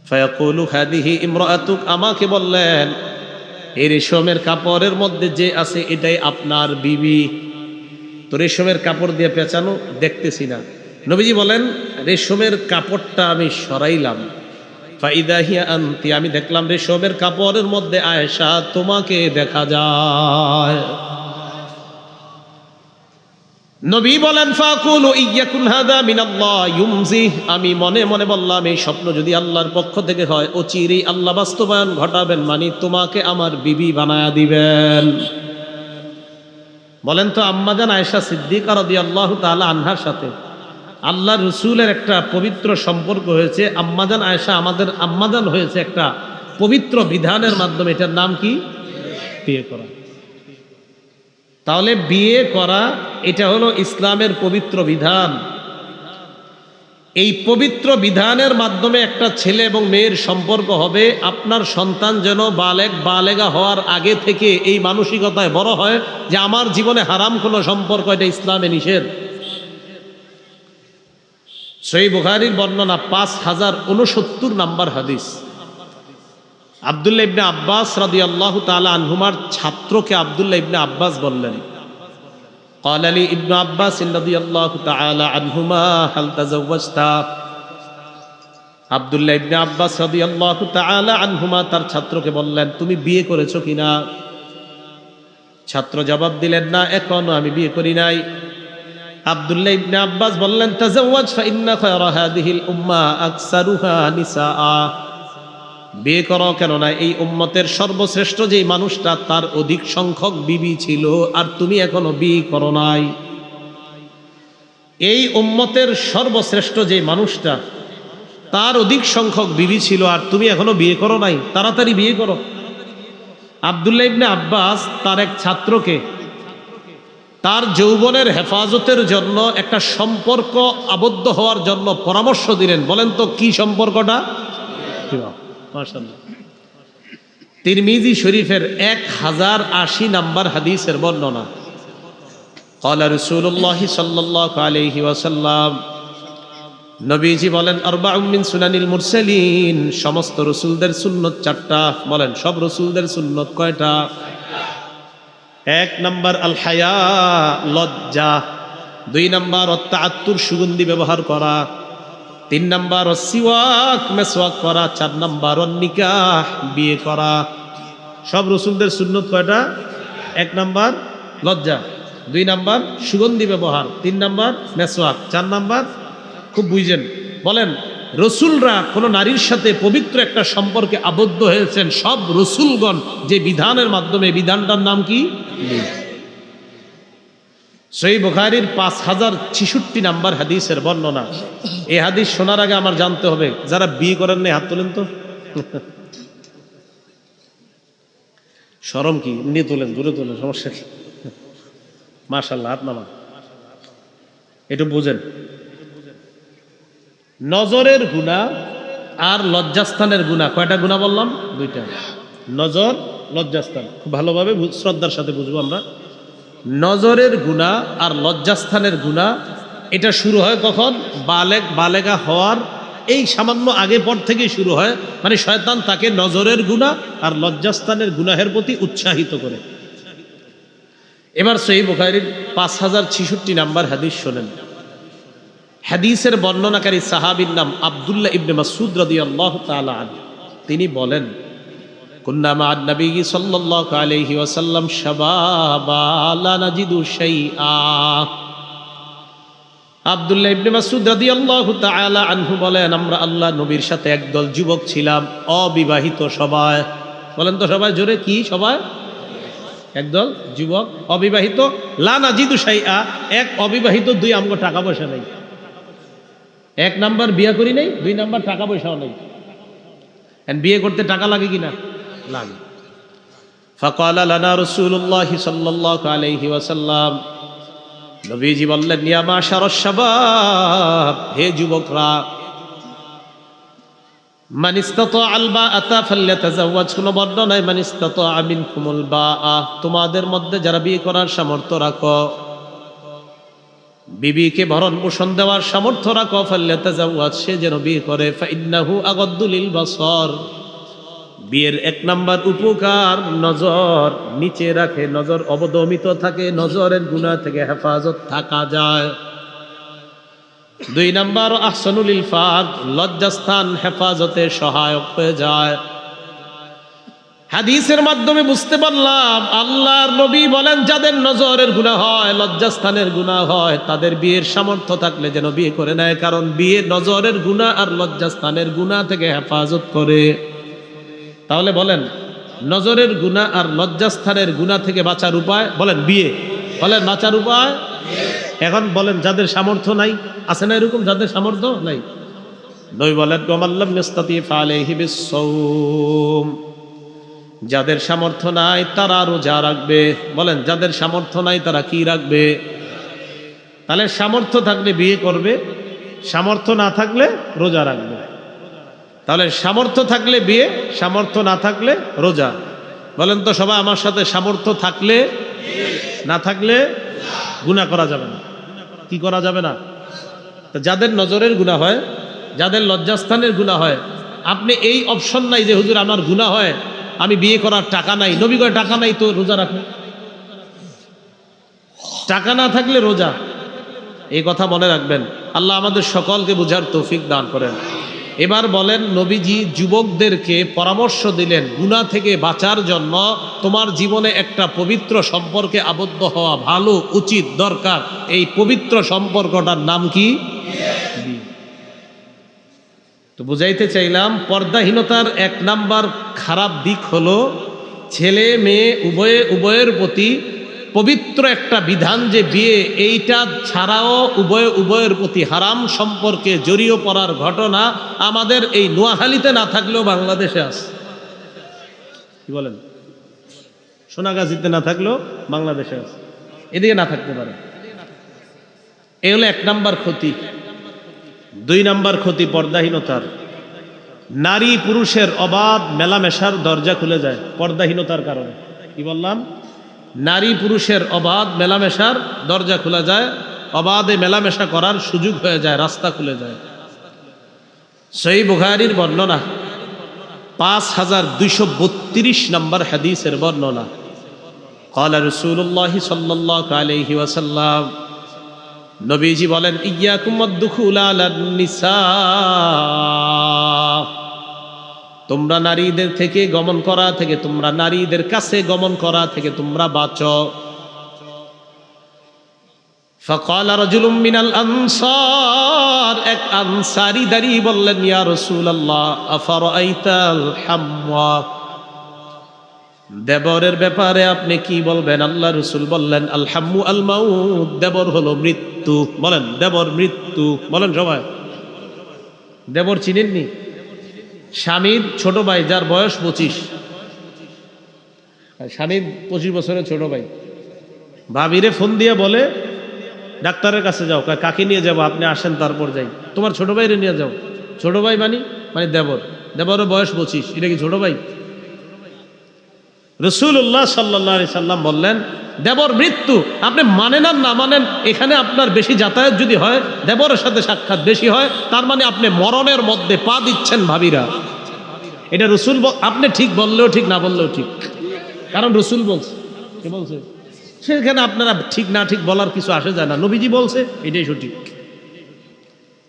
ফায়াকুলু হাদিহি ইমরাআতুক, আমাকে বললেন এই রেশমের কাপড়ের মধ্যে যে আছে এটাই আপনার বিবি। তো রেশমের কাপড় দিয়ে পেঁচানো দেখতেছি না। নবীজি বলেন রেশমের কাপড়টা আমি সরাইলাম, ফাইদা হিয়া আনতি, আমি দেখলাম রেশমের কাপড়ের মধ্যে আয়েশা তোমাকে দেখা যায়। নবী বলেন ফাকুলু ইয়াকুন হাদা মিনাল্লাহ ইউমজি, আমি মনে মনে বললাম এই স্বপ্ন যদি আল্লাহর পক্ষ থেকে হয় অচিরেই আল্লাহ বাস্তবায়ন ঘটাবেন, মানে তোমাকে আমার বিবি বানায়া দিবেন। বলেন তো আম্মাজান আয়েশা সিদ্দিকা রাদিয়াল্লাহু তাআলা আনহার সাথে আল্লাহ রসুলের একটা পবিত্র সম্পর্ক হয়েছে। আম্মাজান আয়েশা আমাদের আম্মাজান হয়েছে একটা পবিত্র বিধানের মাধ্যমে। এটার নাম কি? বিয়ে করা। তাহলে বিয়ে করা এটা হলো ইসলামের পবিত্র বিধান। এই পবিত্র বিধানের মাধ্যমে একটা ছেলে এবং মেয়ের সম্পর্ক হবে। আপনার সন্তান যেন বালেগা হওয়ার আগে থেকে এই মানসিকতায় বড় হয় যে আমার জীবনে হারাম কোনো সম্পর্ক, এটা ইসলামে নিষেধ। সহিহ বুখারীর বর্ণনা 5069 নাম্বার হাদিস। আব্দুল্লাহ ইবনে আব্বাস রাদিয়াল্লাহু তাআলা আনহুমার ছাত্রকে আব্দুল্লাহ ইবনে আব্বাস বললেন, قال لي ابن عباس رضي الله تعالى عنهما هل تزوجت। আব্দুল্লাহ ইবনে আব্বাস রাদিয়াল্লাহু তাআলা আনহুমা তার ছাত্রকে বললেন তুমি বিয়ে করেছো কিনা? ছাত্র জবাব দিলেন না, এখনো আমি বিয়ে করি নাই। আব্দুল্লাহ ইবনে আব্বাস বললেন তাজাওয়াজ ফাইন্না খায়রা হাদিহিল উম্মাহ আকসারুহা নিসাআ, বিয়ে করো, কেননা এই উম্মতের সর্বশ্রেষ্ঠ যেই মানুষটা তার অধিক সংখ্যক বিবি ছিল, আর তুমি এখনো বিয়ে করো নাই। এই উম্মতের সর্বশ্রেষ্ঠ যে মানুষটা তার অধিক সংখ্যক বিবি ছিল, আর তুমি এখনো বিয়ে করো নাই, তাড়াতাড়ি বিয়ে করো। আব্দুল্লাহ ইবনে আব্বাস তার এক ছাত্রকে তার যৌবনের হেফাজতের জন্য একটা সম্পর্ক আবদ্ধ হওয়ার জন্য পরামর্শ দিলেন। বলেন তো কি সম্পর্কটা? মাশাআল্লাহ, তিরমিজি শরীফের 1080 নাম্বার হাদিসের বর্ণনা। ক্বালা রাসূলুল্লাহ সাল্লাল্লাহু আলাইহি ওয়াসাল্লাম, নবীজি বলেন আরবাউম মিন সুনানিল মুরসালিন, সমস্ত রাসূলদের সুন্নাত 4টা। বলেন সব রাসূলদের সুন্নাত কয়টা? 1 নাম্বার আল হায়া, লজ্জা। 2 নাম্বার আত-তাআত্তুর, সুগন্ধি ব্যবহার করা। 3 নাম্বার সিওয়াক, মেসওয়াক করা। 4 নাম্বার নিকাহ, বিয়ে করা। সব রাসূলদের সুন্নাত কয়টা? 1 নাম্বার লজ্জা, 2 নাম্বার সুগন্ধি ব্যবহার, 3 নাম্বার মেসওয়াক, 4 নাম্বার, খুব বুঝেন, বলেন রসুলরা কোনো নারীর সাথে পবিত্র একটা সম্পর্কে আবদ্ধ হয়েছেন সব রসুলগণ যে বিধানের মাধ্যমে। বিধানটার নাম কি? সহিহ বুখারীর 5066 নাম্বার হাদিসের বর্ণনা। এই হাদিস শোনার আগে আমার জানতে হবে, যারা বিয়ে করেন না হাত তোলেন তো। শরম কি? নিয়ে তোলেন, দূরে তোলেন, সমস্যা কি? মাশাআল্লাহ, হাত নামা। একটু বুঝেন, নজরের গুনাহ আর লজ্জাস্থানের গুনাহ, কয়টা গুনাহ বললাম? 2টা। নজর, লজ্জাস্থান। খুব ভালোভাবে শ্রদ্ধার সাথে বুঝবো আমরা। নজরের গুনাহ আর লজ্জাস্থানের গুনাহ এটা শুরু হয় কখন? বালেগা হওয়ার এই সামান্য আগে পর থেকেই শুরু হয়। মানে শয়তান তাকে নজরের গুনাহ আর লজ্জাস্থানের গুনাহের প্রতি উৎসাহিত করে। এবার সহিহ বুখারীর 5066 নাম্বার হাদিস শোনেন। হাদিসের বর্ণনাকারী সাহাবীর নাম আব্দুল্লাহ ইবনে মাসউদ রাদিয়াল্লাহু তাআলা আনহু। তিনি বলেন কুন্না মা'আন নবী সাল্লাল্লাহু আলাইহি ওয়াসাল্লাম শাবাবা লা নাজিদু শাইআ। আব্দুল্লাহ ইবনে মাসউদ রাদিয়াল্লাহু তাআলা আনহু বলেন আমরা আল্লাহ নবীর সাথে একদল যুবক ছিলাম, অবিবাহিত সবাই। বলেন তো সবাই জোরে, কি সবাই? একদল যুবক অবিবাহিত। লা নাজিদু শাইআ, এক অবিবাহিত, 2 আমগো টাকা পয়সা নেই। 1 নাম্বার বিয়ে করি নাই, 2 নাম্বার টাকা পয়সাও নেই। বিয়ে করতে টাকা লাগে কিনা? লাগে। ফাকালা লানা রাসূলুল্লাহ সাল্লাল্লাহু আলাইহি ওয়াসাল্লাম, নবীজি বললেন ইয়া মাশারাশ শাবাব, হে যুবকরা, মান ইসতাতাআল বাআতা ফালইতাযাওয়াজ, কোন বর্ণনায় মান ইসতাতাআ মিনকুমুল বাআ, তোমাদের মধ্যে যারা বিয়ে করার সামর্থ্য রাখো, বিবিকে ভরণ পোষণ দেওয়ার সামর্থ্য রাখো, ফাল্যাতাজাওয়াজ, সে যেন বিয়ে করে, ফাইন্নাহু আগাদ্দু লিল বাসার, বিয়ের এক নাম্বার উপকার নজর নিচে রাখে, নজর অবদমিত থাকে, নজরের গুনাহ থেকে হেফাজত থাকা যায়। দুই নাম্বার আহসানুল ইলফাজ, লজ্জাস্থান হেফাজতে সহায়ক হয়ে যায়। হাদিসের মাধ্যমে বুঝতে পারলাম আল্লাহর নবী বলেন যাদের নজরের গুনাহ হয়, লজ্জাস্থানের গুনাহ হয়, তাদের বিয়ের সামর্থ্য থাকলে যেন বিয়ে করে নেয়, কারণ বিয়ে নজরের গুনাহ আর লজ্জাস্থানের গুনাহ থেকে হেফাজত করে। তাহলে বলেন নজরের গুনাহ আর লজ্জাস্থানের গুনাহ থেকে বাঁচার উপায় বলেন বিয়ে, বলেন বাঁচার উপায়। এখন বলেন যাদের সামর্থ্য নাই, আছে না এরকম যাদের সামর্থ্য নাই? নবী বলেন ওয়ামাল্লাম ইস্তাতি ফালাইহি বিসসাওম, যাদের সামর্থ্য নাই তারা রোজা রাখবে। বলেন যাদের সামর্থ্য নাই তারা কি রাখবে? তাহলে সামর্থ্য থাকলে বিয়ে করবে, সামর্থ্য না থাকলে রোজা রাখবে। তাহলে সামর্থ্য থাকলে বিয়ে, সামর্থ্য না থাকলে রোজা। বলেন তো সবাই আমার সাথে, সামর্থ্য থাকলে, না থাকলে গুনাহ করা যাবে না। কি করা যাবে না? তো যাদের নজরের গুনাহ হয়, যাদের লজ্জাস্থানের গুনাহ হয়, আপনি এই অপশন নাই যে হুজুর আমার গুনাহ হয়, আমি বিয়ে করার টাকা নাই। নবী কয় টাকা নাই তো রোজা রাখুন। টাকা না থাকলে রোজা, এই কথা মনে রাখবেন। আল্লাহ আমাদের সকলকে বুঝার তৌফিক দান করেন। এবার বলেন নবীজি যুবকদেরকে পরামর্শ দিলেন গুনাহ থেকে বাঁচার জন্য তোমার জীবনে একটা পবিত্র সম্পর্কে আবদ্ধ হওয়া ভালো, উচিত, দরকার। এই পবিত্র সম্পর্কটার নাম কি? তো বুঝাইতে চাইলাম পর্দাহীনতার এক নাম্বার খারাপ দিক হলো ছেলে মেয়ে উভয়ের প্রতি পবিত্র একটা বিধান যে বিয়ে, এইটা ছাড়াও উভয়ের প্রতি হারাম সম্পর্কে জড়িয়ে পড়ার ঘটনা আমাদের এই নোয়াখালীতে না থাকলেও বাংলাদেশে আছে। কি বলেন? সোনাগাজীতে না থাকলেও বাংলাদেশে আছে, এদিকে না থাকতে পারে। এই হলো এক নাম্বার ক্ষতি। দুই নাম্বার ক্ষতি পর্দাহীনতার, নারী পুরুষের অবাধ মেলামেশার দরজা খুলে যায় পর্দাহীনতার কারণে। কি বললাম? নারী পুরুষের অবাধ মেলামেশার দরজা খুলে যায়, অবাধে মেলামেশা করার সুযোগ হয়ে যায়, রাস্তা খুলে যায়। সহিহ বুখারীর বর্ণনা 5232 নম্বর হাদিসের বর্ণনা। ক্বালা রাসূলুল্লাহ সাল্লাল্লাহু আলাইহি ওয়াসাল্লাম, নবীজি বলেন ইয়্যাকুম ওয়াদ-দুখুল আলান নিসা, তোমরা নারীদের থেকে গমন করা থেকে, তোমরা নারীদের কাছে গমন করা থেকে তোমরা বাঁচো। ফাকালা রাজুলুম মিনাল আনসার, এক আনসারী দাঁড়িয়ে বললেন ইয়া রাসূলুল্লাহ আফারাআইতাল হাম্মা, দেবরের ব্যাপারে আপনি কি বলবেন? আল্লাহ রাসূল বললেন আল হাম্মু আল মাউত, দেবর হলো মৃত্যু। বলেন দেবর মৃত্যু। বলেন সবাই। দেবর চিনেননি? স্বামীর ছোট ভাই যার বয়স 25, স্বামীর 25 বছরের ছোট ভাই ভাবিরে ফোন দিয়ে বলে ডাক্তারের কাছে যাও, কাকে নিয়ে যাবো? আপনি আসেন তারপর যাই। তোমার ছোট ভাইরে নিয়ে যাও। ছোট ভাই মানে দেবর, দেবরের বয়স 25, এটা কি ছোট ভাই? রাসূলুল্লাহ সাল্লাল্লাহু আলাইহি সাল্লাম বললেন দেবর মৃত্যু। আপনি মানেন আর না মানেন, এখানে আপনার বেশি যাতায়াত যদি হয়, দেবরের সাথে সাক্ষাৎ বেশি হয়, তার মানে আপনি মরণের মধ্যে পা দিচ্ছেন ভাবিরা। এটা রাসূল, আপনি ঠিক বললেও ঠিক, না বললেও ঠিক, কারণ রাসূল বলছে। কে বলছে? সেখানে আপনারা ঠিক না ঠিক বলার কিছু আসে যায় না। নবীজি বলছে, এটাই সঠিক।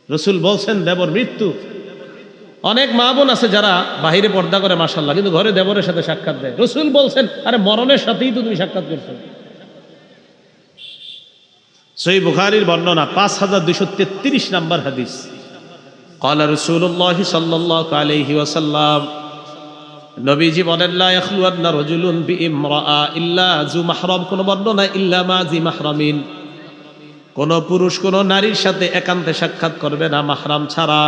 রাসূল বলছেন দেবর মৃত্যু। অনেক মা বোন আছে যারা বাহিরে পর্দা করে মাশাআল্লাহ, কিন্তু ঘরে দেবরের সাথে সাক্ষাৎ দেয়। রাসূল বলছেন আরে মরণের সাথেই তো তুমি সাক্ষাৎ করছো। সহিহ বুখারীর বর্ণনা 5233 নম্বর হাদিস। ক্বালা রাসূলুল্লাহ সাল্লাল্লাহু আলাইহি ওয়াসাল্লাম, নবীজি বলেন লা ইয়াখলুয়ান্না রাজুলুন বিইমরাআ ইল্লা যু মাহরাম, কোন বর্ণনা ইল্লা মা জি মাহরামিন, কোন পুরুষ কোন নারীর সাথে একান্তে সাক্ষাৎ করবে না মাহরাম ছাড়া।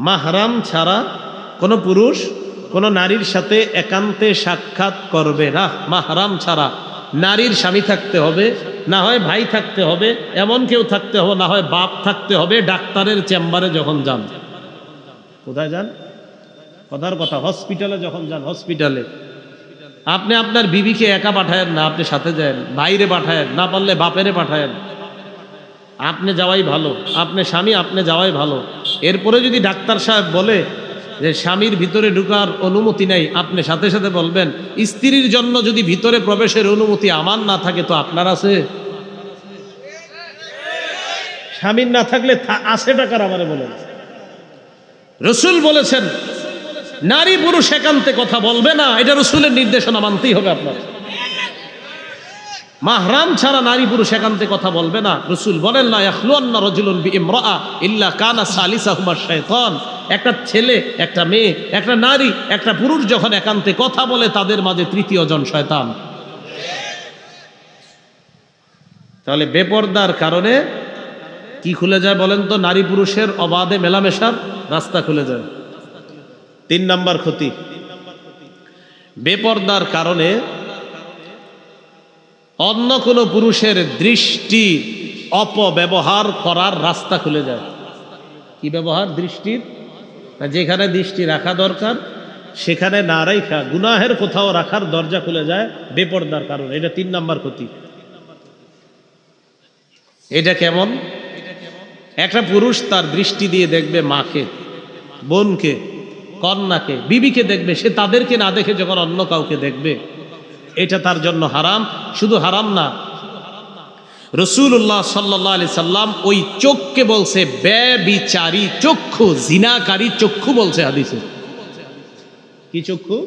মাহরাম ছাড়া কোন পুরুষ কোন নারীর সাথে একান্তে সাক্ষাৎ করবে না। মাহরাম ছাড়া নারীর স্বামী থাকতে হবে, না হয় ভাই থাকতে হবে, এমন কেউ থাকতে হবে, না হয় বাপ থাকতে হবে। ডাক্তারের চেম্বারে যখন যান, কোথায় যান? কথার কথা, হসপিটালে যখন যান, হসপিটালে আপনি আপনার বিবিকে একা পাঠায়েন না, আপনি সাথে যান, ভাইরে পাঠায়েন, না পারলে বাপেরে পাঠায়েন। আপনি যাওয়াই ভালো, আপনি স্বামী আপনি যাওয়াই ভালো। এরপরে যদি ডাক্তার সাহেব বলে যে স্বামীর ভিতরে ঢোকার অনুমতি নেই, আপনি সাথে সাথে বলবেন স্ত্রীর জন্য যদি ভিতরে প্রবেশের অনুমতি আমার না থাকে তো আপনার আছে? স্বামীর না থাকলে আছে টাকার আমারে বলেন। রসুল বলেছেন নারী পুরুষ একান্তে কথা বলবে না, এটা রসুলের নির্দেশনা মানতেই হবে আপনার। মাহরাম ছাড়া নারী পুরুষ একান্তে কথা বলবে না। রসুল বলেন না ইয়াখলুয়ান্না রাজুলুন বিইমরাআ ইল্লা কানা সালিসাহুমা শাইতান। একটা ছেলে একটা মেয়ে একটা নারী একটা পুরুষ যখন একান্তে কথা বলে তাদের মাঝে তৃতীয় জন শয়তান। তাহলে বেপরদার কারণে কি খুলে যায় বলেন তো? নারী পুরুষের অবাধে মেলামেশার রাস্তা খুলে যায়। 3 নাম্বার ক্ষতি, বেপরদার কারণে অন্য কোনো পুরুষের দৃষ্টি অপব্যবহার করার রাস্তা খুলে যায়। কি ব্যবহার? দৃষ্টির, যেখানে দৃষ্টি রাখা দরকার সেখানে না রাখা গুনাহের কোথাও রাখার দরজা খুলে যায় বেপরদার কারণে। এটা 3 নাম্বার ক্ষতি। এটা কেমন? একটা পুরুষ তার দৃষ্টি দিয়ে দেখবে মাকে, বোনকে, কন্যাকে, বিবিকে দেখবে, সে তাদেরকে না দেখে যখন অন্য কাউকে দেখবে এটা তার জন্য হারাম। শুধু হারাম না, রাসূলুল্লাহ সাল্লাল্লাহু আলাইহি সাল্লাম ওই চোখকে বলছে ব্যভিচারী চক্ষু, জিনাকারী চক্ষু বলছে হাদিসে। কি চক্ষু?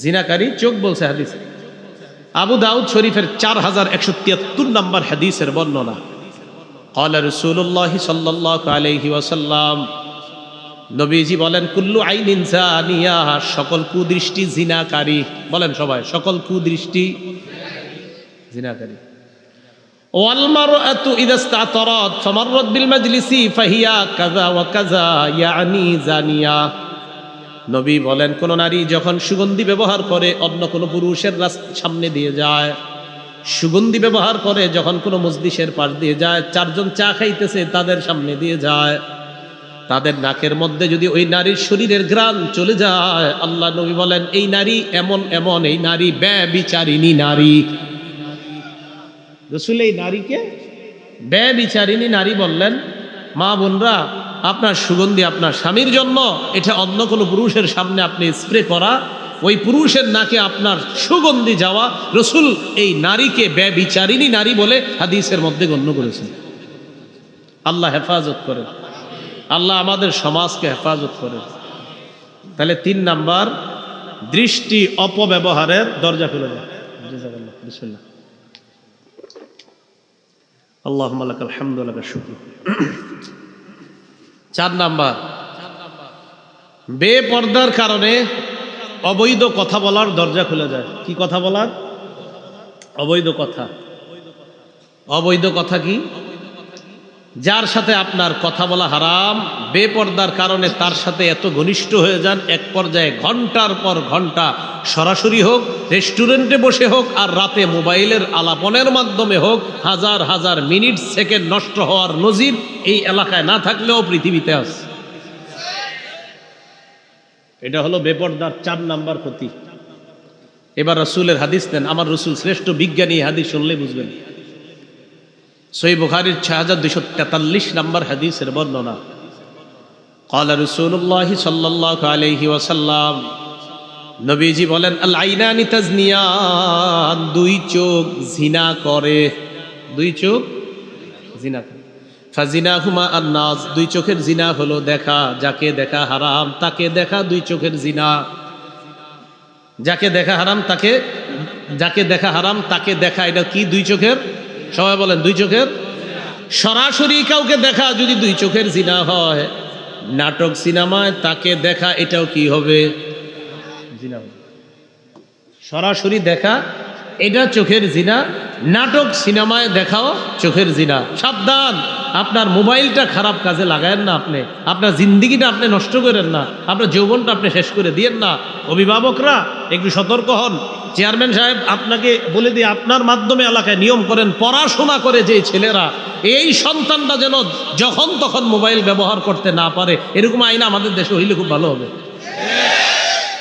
জিনাকারী চোখ বলছে হাদিসে। আবু দাউদ শরীফের 4173 নম্বর হাদিসের বর্ণনা। ক্বালা রাসূলুল্লাহ সাল্লাল্লাহু আলাইহি ওয়াসাল্লাম, নবীজি বলেন কুল্লু আইনিন জানিয়া, সকল কুদৃষ্টি জিনাকারী। বলেন সবাই, সকল কুদৃষ্টি জিনাকারী। ওয়াল মারআতু ইযা ইসতাতারাত ফামাররাত বিল মাজলিসি ফাহিয়া কাযা ওয়া কাযা ইয়ানি জানিয়া। নবী বলেন কোন নারী যখন সুগন্ধি ব্যবহার করে অন্য কোনো পুরুষের সামনে দিয়ে যায়, সুগন্ধি ব্যবহার করে যখন কোনো মজলিসের পাশ দিয়ে যায়, 4 জন চা খাইতেছে তাদের সামনে দিয়ে যায়, তাদের নাকের মধ্যে যদি ওই নারীর শরীরের ঘ্রাণ চলে যায়, আল্লাহ নবী বলেন এই নারী এমন এমন, এই নারী ব্যভিচারিণী নারী। রাসূল এই নারীকে ব্যভিচারিণী নারী বললেন। মা বোনরা, আপনার সুগন্ধি আপনার স্বামীর জন্য, এটা অন্য কোনো পুরুষের সামনে আপনি স্প্রে করা, ওই পুরুষের নাকে আপনার সুগন্ধি যাওয়া, রাসূল এই নারীকে ব্যভিচারিণী নারী বলে হাদিসের মধ্যে গণ্য করেছেন। আল্লাহ হেফাজত করেন, আল্লাহ আমাদের সমাজকে হেফাজত করে। তাহলে 3 নাম্বার, দৃষ্টি অপব্যবহারের দরজা খুলে যায়। বিসমিল্লাহ। আল্লাহুম্মা লাকাল হামদু ওয়া লাকাশ শুকর। 4 নাম্বার, বেপরদার কারণে অবৈধ কথা বলার দরজা খুলে যায়। কি কথা বলার? অবৈধ কথা। অবৈধ কথা কি? যার সাথে আপনার কথা বলা হারাম, বেপরদার কারণে তার সাথে এত ঘনিষ্ঠ হয়ে যান, এক পর্যায়ে ঘন্টার পর ঘন্টা সরাসরি হোক, রেস্টুরেন্টে বসে হোক, আর রাতে মোবাইলের আলাপনের মাধ্যমে হোক, হাজার হাজার মিনিট সেকেন্ড নষ্ট হওয়ার নজির এই এলাকায় না থাকলেও পৃথিবীতে আছে। এটা হলো বেপরদার 4 নাম্বার ক্ষতি। এবার রাসূলের হাদিস নেন। আমার রাসূল শ্রেষ্ঠ বিজ্ঞানী, হাদিস শুনলে বুঝবেন। সহিহ বুখারীর 6243 নম্বর হাদিসের বর্ণনা। ক্বালা রাসূলুল্লাহ সাল্লাল্লাহু আলাইহি ওয়াসাল্লাম, নবীজি বলেন আল আইনানি তাজনিয়ান, 2 চোখ জিনা করে। 2 চোখ জিনা করে। ফাজিনাহুমা আন-নাজ, 2 চোখের জিনা হলো দেখা, যাকে দেখা হারাম তাকে দেখা 2 চোখের জিনা। যাকে দেখা হারাম তাকে, যাকে দেখা হারাম তাকে দেখা, এটা কি? 2 চোখের, সবাই বলেন 2 চোখের। সরাসরি কাউকে দেখা যদি 2 চোখের জিনা হয়, নাটক সিনেমায় তাকে দেখা এটাও কি হবে? জিনা হবে। সরাসরি দেখা এটা চোখের জিনা, নাটক সিনেমায় দেখাও চোখের জিনা। সাবধান, আপনার মোবাইলটা খারাপ কাজে লাগায়েন না, আপনি আপনার জিন্দিগিটা আপনি নষ্ট করেন না, আপনার যৌবনটা আপনি শেষ করে দিয়েন না। অভিভাবকরা একটু সতর্ক হন। চেয়ারম্যান সাহেব আপনাকে বলে দিয়ে আপনার মাধ্যমে এলাকায় নিয়ম করেন, পড়াশোনা করে যে ছেলেরা, এই সন্তানটা যেন যখন তখন মোবাইল ব্যবহার করতে না পারে, এরকম আইন আমাদের দেশে হইলে খুব ভালো হবে।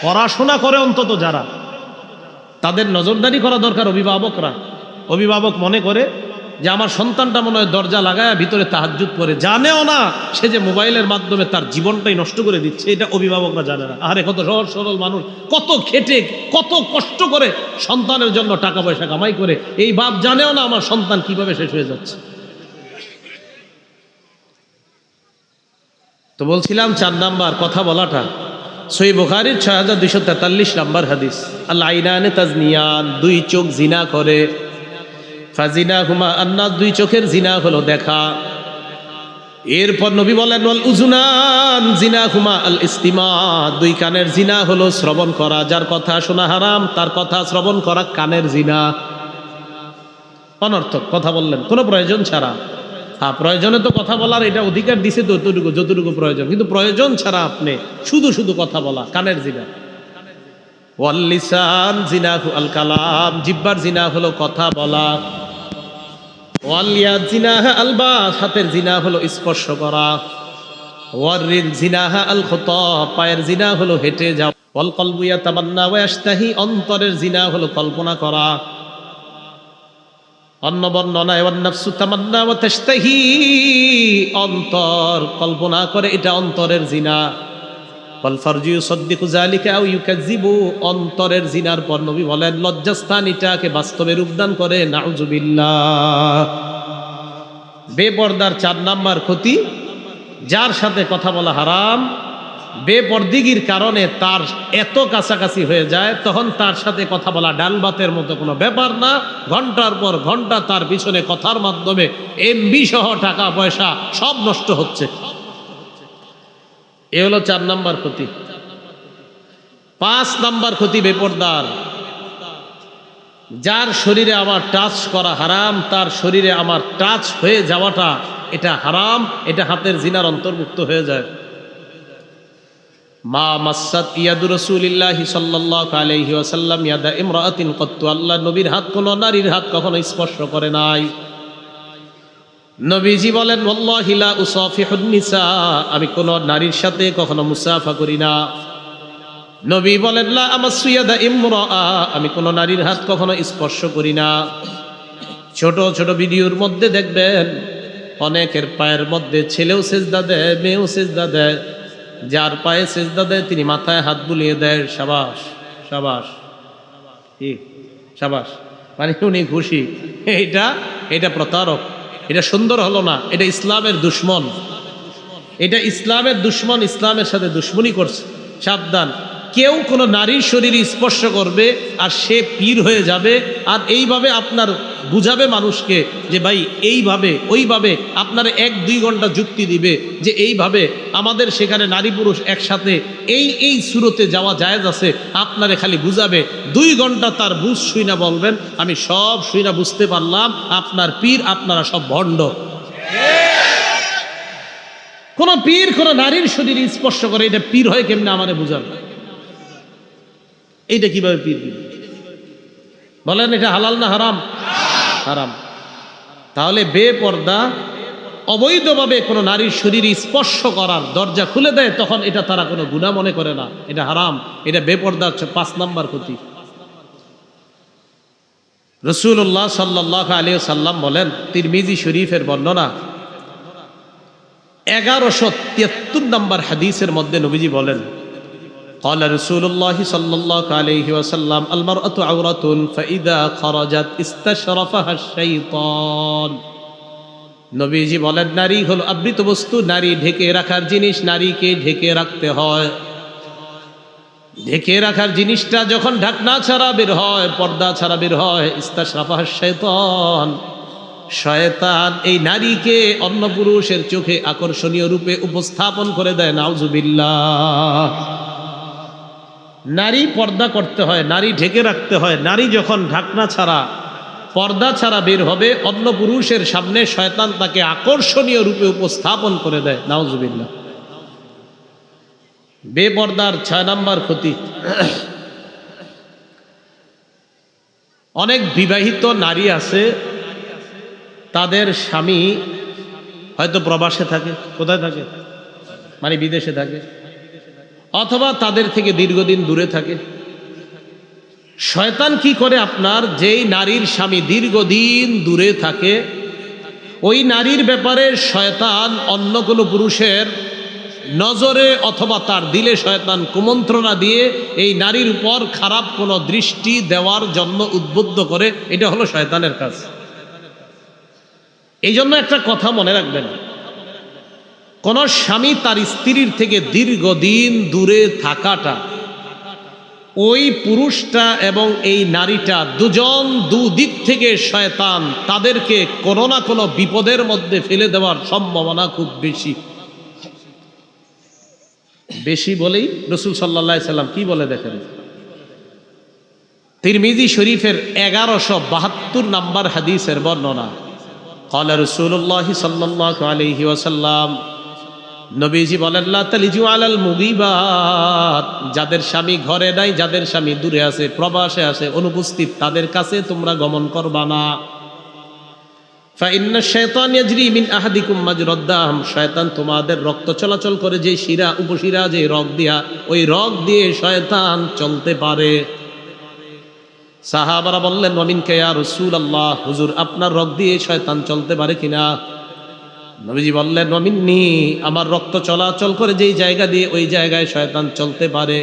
পড়াশোনা করে অন্তত যারা, তাদের নজরদারি করা দরকার। অভিভাবকরা, অভিভাবক মনে করে যে আমার সন্তানটা মনে হয় দরজা লাগায় ভিতরে তাহাজ্জুদ পড়ে, জানেও না সে যে মোবাইলের মাধ্যমে তার জীবনটাই নষ্ট করে দিচ্ছে, এটা অভিভাবকরা জানে না। আরে কত সহজ সরল মানুষ, কত খেটে কত কষ্ট করে সন্তানের জন্য টাকা পয়সা কামাই করে, এই বাপ জানেও না আমার সন্তান কিভাবে শেষ হয়ে যাচ্ছে। তো বলছিলাম 4 নাম্বার কথা বলাটা, সহিহ বুখারীর 6243 নাম্বার হাদিস, আল আইনানে তাজনিয়ান, 2 চোখ জিনা করে, ফাজিনাহুমা আন্নাস, 2 চোখের জিনা হলো দেখা। এরপর নবী বলেন ওয়াল উযুনান জিনাহুমা আল ইস্তিমা, 2 কানের জিনা হলো শ্রবণ করা, যার কথা শোনা হারাম তার কথা শ্রবণ করা কানের জিনা। অনর্থক কথা বললেন কোনো প্রয়োজন ছাড়া। হ্যাঁ, প্রয়োজনে তো কথা বলার এটা অধিকার দিছে তো, যতটুকু প্রয়োজন, কিন্তু প্রয়োজন ছাড়া আপনি শুধু শুধু কথা বলা কানের জিনা। ওয়াল লিসান জিনাহু আল কালাম, জিহ্বার জিনা হলো কথা বলা। ওয়াল ইয়াদ জিনাহা আল বাস, হাতের জিনা হলো স্পর্শ করা। ওয়ার রিল জিনাহা আল খুতা, পায়ের জিনা হলো হেঁটে যাওয়া। ওয়াল কলবু ইয়াতামান্না ওয়া ইয়াশতাহি, অন্তরের জিনা হলো কল্পনা করা। অন্য বর্ণনায় ওয়ান নাফসু তামান্না ওয়া তাশতাহি, অন্তর কল্পনা করে, এটা অন্তরের জিনা। ওয়াল ফারজু ইউসাদ্দিকু যালিকা আও ইউকাযযিবু, অন্তরের জিনার পর নবী বলেন লজ্জাস্থান এটাকে বাস্তবে রূপদান করে, নাউযুবিল্লাহ। বেপর্দার 4 নাম্বার ক্ষতি, যার সাথে কথা বলা হারাম, বেপরদিগির কারণে তার এত কাছাকাছি হয়ে যায়, তখন তার সাথে কথা বলা ডাল ভাতের মতো কোনো ব্যাপার না। ঘন্টার পর ঘন্টা তার পিছনে কথার মাধ্যমে এমবি সহ টাকা পয়সা সব নষ্ট হচ্ছে। এ হলো 4 নাম্বার ক্ষতি। 5 নাম্বার ক্ষতি বেপরদার, যার শরীরে আমার টাচ করা হারাম, তার শরীরে আমার টাচ হয়ে যাওয়াটা এটা হারাম, এটা হাতের জিনার অন্তর্ভুক্ত হয়ে যায়। মা মাসাত ইয়াদু রাসূলিল্লাহি সাল্লাল্লাহু আলাইহি ওয়াসাল্লাম ইয়াদা ইমরাআতিন কত্তু, আল্লাহ নবীর হাত কোন নারীর হাত কখনো স্পর্শ করে নাই। নবীজি বলেন ওয়াল্লাহি লা উসাফিহুন নিসা, আমি কোন নারীর সাথে কখনো মুসাফা করি না। নবী বলেন লা আমাসসু ইয়াদা ইমরাআ, আমি কোন নারীর হাত কখনো স্পর্শ করি না। ছোট ছোট ভিডিওর মধ্যে দেখবেন অনেকের পায়ের মধ্যে ছেলেও সেজদা দেয়, মেয়েও সেজদা দেয়। যার পায়ে সেজদা দেয় তিনি মাথায় হাত বুলিয়ে দেয়, সাবাস সাবাস, কি সাবাস, মানে উনি খুশি। এটা প্রতারক, এটা সুন্দর হলো না, এটা ইসলামের দুশ্মন, এটা ইসলামের দুশ্মন, ইসলামের সাথে দুশ্মনী করছে। সাবধান, কেউ কোনো নারীর শরীরে স্পর্শ করবে আর সে পীর হয়ে যাবে, আর এইভাবে আপনার বুঝাবে মানুষকে যে ভাই এইভাবে ওইভাবে, আপনার 1-2 ঘন্টা যুক্তি দিবে যে এইভাবে আমাদের সেখানে নারী পুরুষ একসাথে এই সুরতে যাওয়া জায়েজ আছে, আপনারে খালি বুঝাবে। 2 ঘন্টা তার বুঝ শুই না বলবেন আমি সব শুই না বুঝতে পারলাম, আপনার পীর, আপনারা সব ভণ্ড। কোন পীর কোন নারীর শরীরে স্পর্শ করে, এটা পীর হয় কেমনে আমারে বুঝাবে? এইটা কিভাবে পীর বলেন? এটা হালাল না হারাম? হারাম। তাহলে বেপর্দা অবৈধভাবে কোনো নারীর শরীরে স্পর্শ করার দরজা খুলে দেয়, তখন এটা তারা কোনো গুনাহ মনে করে না, এটা হারাম, এটা বেপর্দা। 5 নাম্বার ক্ষতি। রাসূলুল্লাহ সাল্লাল্লাহু আলাইহি ওয়াসাল্লাম বলেন, তিরমিজি শরীফের বর্ণনা 1173 নাম্বার হাদিসের মধ্যে নবীজি বলেন قال رسول الله صلى الله عليه وسلم المرأة عورة فإذا خرجت استشرفها الشيطان। নবীজি বলেন নারী হলো আবৃত বস্তু, নারী ঢেকে রাখার জিনিস, নারীকে ঢেকে রাখতে হয়। ঢেকে রাখার জিনিসটা যখন ঢাকনা ছাড়া বের হয়, পর্দা ছাড়া বের হয়, ইস্তাশরাফাহাশ শাইতান, শয়তান এই নারীকে অন্য পুরুষের চোখে আকর্ষণীয় রূপে উপস্থাপন করে দেয়। নাউজুবিল্লাহ। নারী পর্দা করতে হয়, নারী ঢেকে রাখতে হয়। নারী যখন ঢাকনা ছাড়া পর্দা ছাড়া বের হবে, অন্য পুরুষের সামনে শয়তান তাকে আকর্ষণীয় রূপে উপস্থাপন করে দেয়। নাউজুবিল্লাহ। বেপর্দার 6 নাম্বার ক্ষতি। অনেক বিবাহিত নারী আছে, তাদের স্বামী হয়তো প্রবাসে থাকে। কোথায় থাকে? মানে বিদেশে থাকে, অথবা তাদের থেকে দীর্ঘদিন দূরে থাকে। শয়তান কি করে, আপনার যেই নারীর স্বামী দীর্ঘদিন দূরে থাকে ওই নারীর ব্যাপারে শয়তান অন্য কোনো পুরুষের নজরে অথবা তার দিলে শয়তান কুমন্ত্রণা দিয়ে এই নারীর উপর খারাপ কোনো দৃষ্টি দেওয়ার জন্য উদ্বুদ্ধ করে। এটা হলো শয়তানের কাজ। এই জন্য একটা কথা মনে রাখবেন, কোন স্বামী তার স্ত্রীর থেকে দীর্ঘদিন দূরে থাকাটা, ওই পুরুষটা এবং এই নারীটা দুজন দুদিক থেকে শয়তান তাদেরকে কোনো না কোনো বিপদের মধ্যে ফেলে দেওয়ার সম্ভাবনা খুব বেশি। বেশি বলেই রাসূল সাল্লাল্লাহু আলাইহি সাল্লাম কি বলে দেখেন, তিরমিজি শরীফের 1172 নম্বর হাদিসের বর্ণনা। ক্বালা রাসূলুল্লাহ সাল্লাল্লাহু আলাইহি ওয়াসাল্লাম, নবীজি বলেন, লা তালিজু আলাল মুগীবাত, যাদের স্বামী ঘরে নাই, যাদের স্বামী দূরে আছে, প্রবাসে আছে, অনুপস্থিত, তাদের কাছে তোমরা গমন করবা না। ফাইন্না শাইতান ইয়াজরি মিন আহাদিকুম মাজরাদ দাম, শয়তান তোমাদের রক্ত চলাচল করে যে শিরা উপশিরা যে রগ দিয়া, ওই রগ দিয়ে শয়তান চলতে পারে। সাহাবারা বললেন, ওয়া মিনকা ইয়া রাসূলুল্লাহ, হুজুর আপনার রগ দিয়ে শয়তান চলতে পারে কিনা? নবীজি বললেন, ওয়া মিন্নি, আমার রক্ত চলাচল করে যেই জায়গা দিয়ে ওই জায়গায় শয়তান চলতে পারে।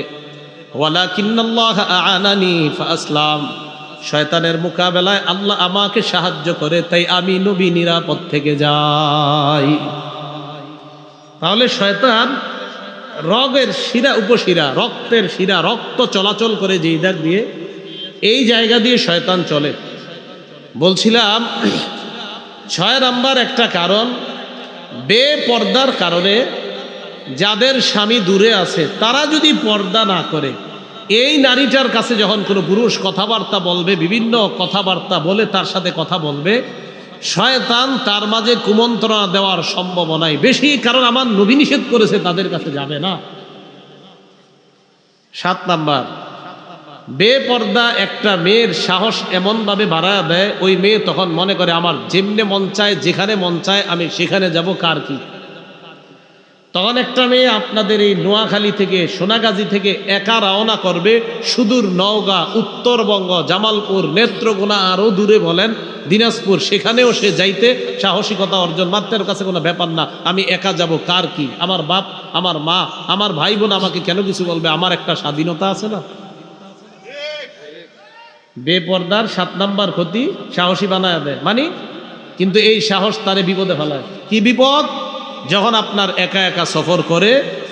ওয়ালাকিন্নাল্লাহ আ'আনানি ফাআসলাম, শয়তানের মোকাবেলায় আল্লাহ আমাকে সাহায্য করে, তাই আমি নবী নিরাপদ থেকে যাই। তাহলে শয়তান রগের শিরা উপশিরা, রক্তের শিরা, রক্ত চলাচল করে যেই দিক দিয়ে, এই জায়গা দিয়ে শয়তান চলে। বলছিলাম 6 নাম্বার একটা কারণ, বেপর্দার কারণে যাদের স্বামী দূরে আছে তারা যদি পর্দা না করে, এই নারীটার কাছে যখন কোনো পুরুষ কথাবার্তা বলবে, বিভিন্ন কথাবার্তা বলে তার সাথে কথা বলবে, শয়তান তার মাঝে কুমন্ত্রণা দেওয়ার সম্ভাবনাই বেশি, কারণ আমার নবী নিষেধ করেছে তাদের কাছে যাবে না। 7 নাম্বার, বেপর্দা একটা মেয়ের সাহস এমনভাবে বাড়ায় দেয়, ওই মেয়ে তখন মনে করে আমার যেমনে মন চায়, যেখানে মন চায় আমি সেখানে যাব, কার কি। তখন একটা মেয়ে আপনাদের এই নোয়াখালী থেকে, সোনাগাজী থেকে একা রওনা করবে সুদূর নওগাঁ, উত্তরবঙ্গ, জামালপুর, নেত্রকোনা, আরও দূরে বলেন দিনাজপুর, সেখানেও সে যাইতে সাহসিকতা অর্জন। মাত্রের কাছে কোনো ব্যাপার না, আমি একা যাব, কার কি, আমার বাপ, আমার মা, আমার ভাই বোন আমাকে কেন কিছু বলবে, আমার একটা স্বাধীনতা আছে না। বেপর্দার 7 নাম্বার ক্ষতি, সাহসী বানায় দেয় মানে, কিন্তু এই সাহস তারে বিপদে ফেলায়। কি বিপদ? যখন আপনার একা একা সফর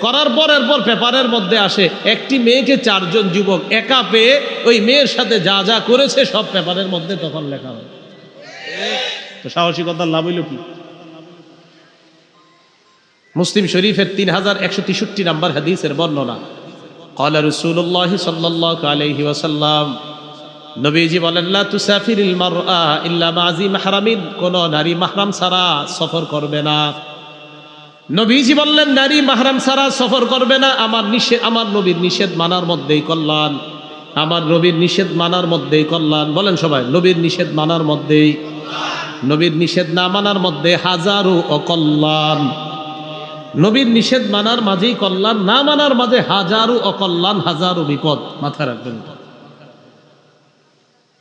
করার পর এরপর পেপারের মধ্যে আসে একটি মেয়েকে 4 জন যুবক একা পেয়ে ওই মেয়ের সাথে যা যা করেছে সব পেপারের মধ্যে তখন লেখা হয়। তো সাহসিকতার লাভ হইল কি? মুসলিম শরীফের 3163 নম্বর হাদিসের বর্ণনা। ক্বালা রাসূলুল্লাহ সাল্লাল্লাহু আলাইহি ওয়াসাল্লাম, নবীজি বলেন, লা তুসাফিরিল মারআ ইল্লা মা'জি মাহরামিন, কোন নারী মাহরাম ছাড়া সফর করবে না। নবীজি বললেন, নারী মাহরাম ছাড়া সফর করবে না। আমার নবীর নিষেধ মানার মধ্যেই কল্যাণ, আমার নবীর নিষেধ মানার মধ্যেই কল্যাণ। বলেন সবাই, নবীর নিষেধ মানার মধ্যেই, নবীর নিষেধ না মানার মধ্যে হাজারো অকল্যাণ। নবীর নিষেধ মানার মাঝেই কল্যাণ, না মানার মাঝে হাজারো অকল্যাণ, হাজারো বিপদ। মাথায় রাখবেন।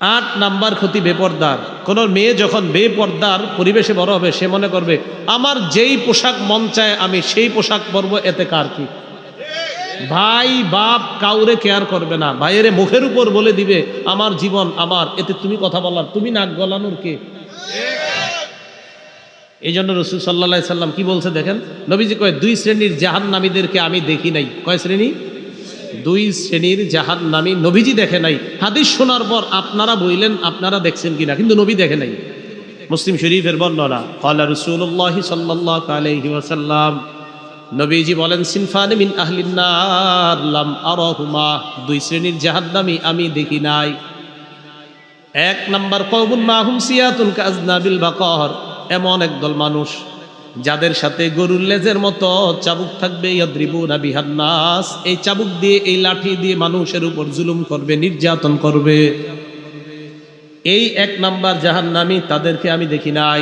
8 নাম্বার ক্ষতি বেপর্দার। কোনো মেয়ে যখন বেপর্দার পরিবেশে বড় হবে, সে মনে করবে আমার যেই পোশাক মন চায় আমি সেই পোশাক পরব, এতে কার কি। ভাই বাপ কাউরে কেয়ার করবে না, ভাইয়েরে মুখের উপর বলে দিবে আমার জীবন আমার, এতে তুমি কথা বলার, তুমি নাক গলানোর কে? এই জন্য রাসূল সাল্লাল্লাহু আলাইহি সাল্লাম কি বলছে দেখেন, নবীজি কয় 2 শ্রেণীর জাহান্নামীদেরকে আমি দেখি নাই। কয় শ্রেণী? 2 শ্রেণীর জাহান্নামী নবীজি দেখে নাই। হাদিস শোনার পর আপনারা বললেন আপনারা দেখছেন কিনা, কিন্তু নবী দেখে নাই। মুসলিম শরীফের বর্ণনা। ক্বালা রাসূলুল্লাহ সাল্লাল্লাহু আলাইহি ওয়াসাল্লাম, নবীজি বলেন, সিনফানি মিন আহলিন নার লাম আরাহুমা, 2 শ্রেণীর জাহান্নামী আমি দেখি নাই। 1 নাম্বার, কওমুন মাহুম সিয়াতুন কাযনাবিল বাকার, এমন একদল মানুষ যাদের সাথে গরুর লেজের মতো চাবুক থাকবে, ইয়াদরিবুনা বিহান নাস, এই চাবুক দিয়ে, এই লাঠি দিয়ে মানুষের উপর জুলুম করবে, নির্যাতন করবে। এই 1 নাম্বার জাহান্নামী, তাদেরকে আমি দেখি নাই।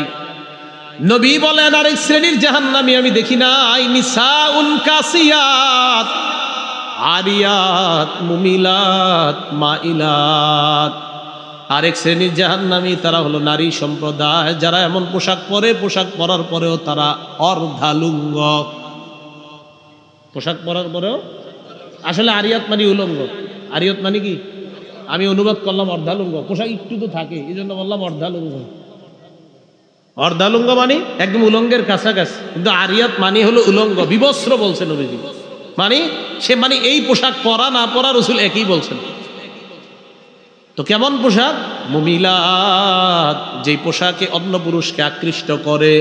নবী বলেন, আরেক শ্রেণীর জাহান্নামী আমি দেখি নাই, নিসাউন কাসিয়াত আরিয়াত মুমিলাত মাইলাত, আরেক শ্রেণীর জাহান্নামী তারা হলো নারী সম্প্রদায়, যারা এমন পোশাক পরে, পোশাক পরার পরেও তারা অর্ধালুঙ্গ। পোশাক পরার পরেও, আসলে আরিয়াত মানে উলঙ্গ। আরিয়ত মানে কি? আমি অনুবাদ করলাম অর্ধালুঙ্গ, পোশাক একটু তো থাকে, এই জন্য বললাম অর্ধালুঙ্গ। অর্ধালুঙ্গ মানে একদম উলঙ্গের কাছাকাছি, কিন্তু আরিয়াত মানে হলো উলঙ্গ, বিবস্ত্র বলছেন নবীজি। মানে সে মানে এই পোশাক পরা না পরা রাসূল একই বলছেন। তো কেমন পোশাক? মুমিলাত, যেই পোশাকে অন্য পুরুষকে আকৃষ্ট করে।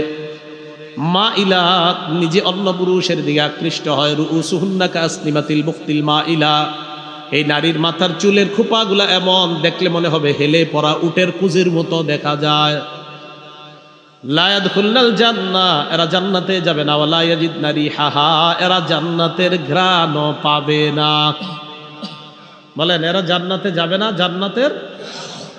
মা ইলাত, নিজে অন্য পুরুষের দিকে আকৃষ্ট হয়। রুউসুহুন্না কাসনিমাতিল মুক্তিল মা ইলা, এই নারীর মাথার চুলের খোপাগুলা এমন দেখলে মনে হবে হেলে পড়া উটের কুজির মতো দেখা যায়। লা ইয়াদখুলনাল জান্নাহ, এরা জান্নাতে যাবে না। ওয়ালা ইয়াজিদনা রিহাহা, এরা জান্নাতের ঘ্রাণও পাবে না। বলেন, এরা জান্নাতে যাবে না, জান্নাতের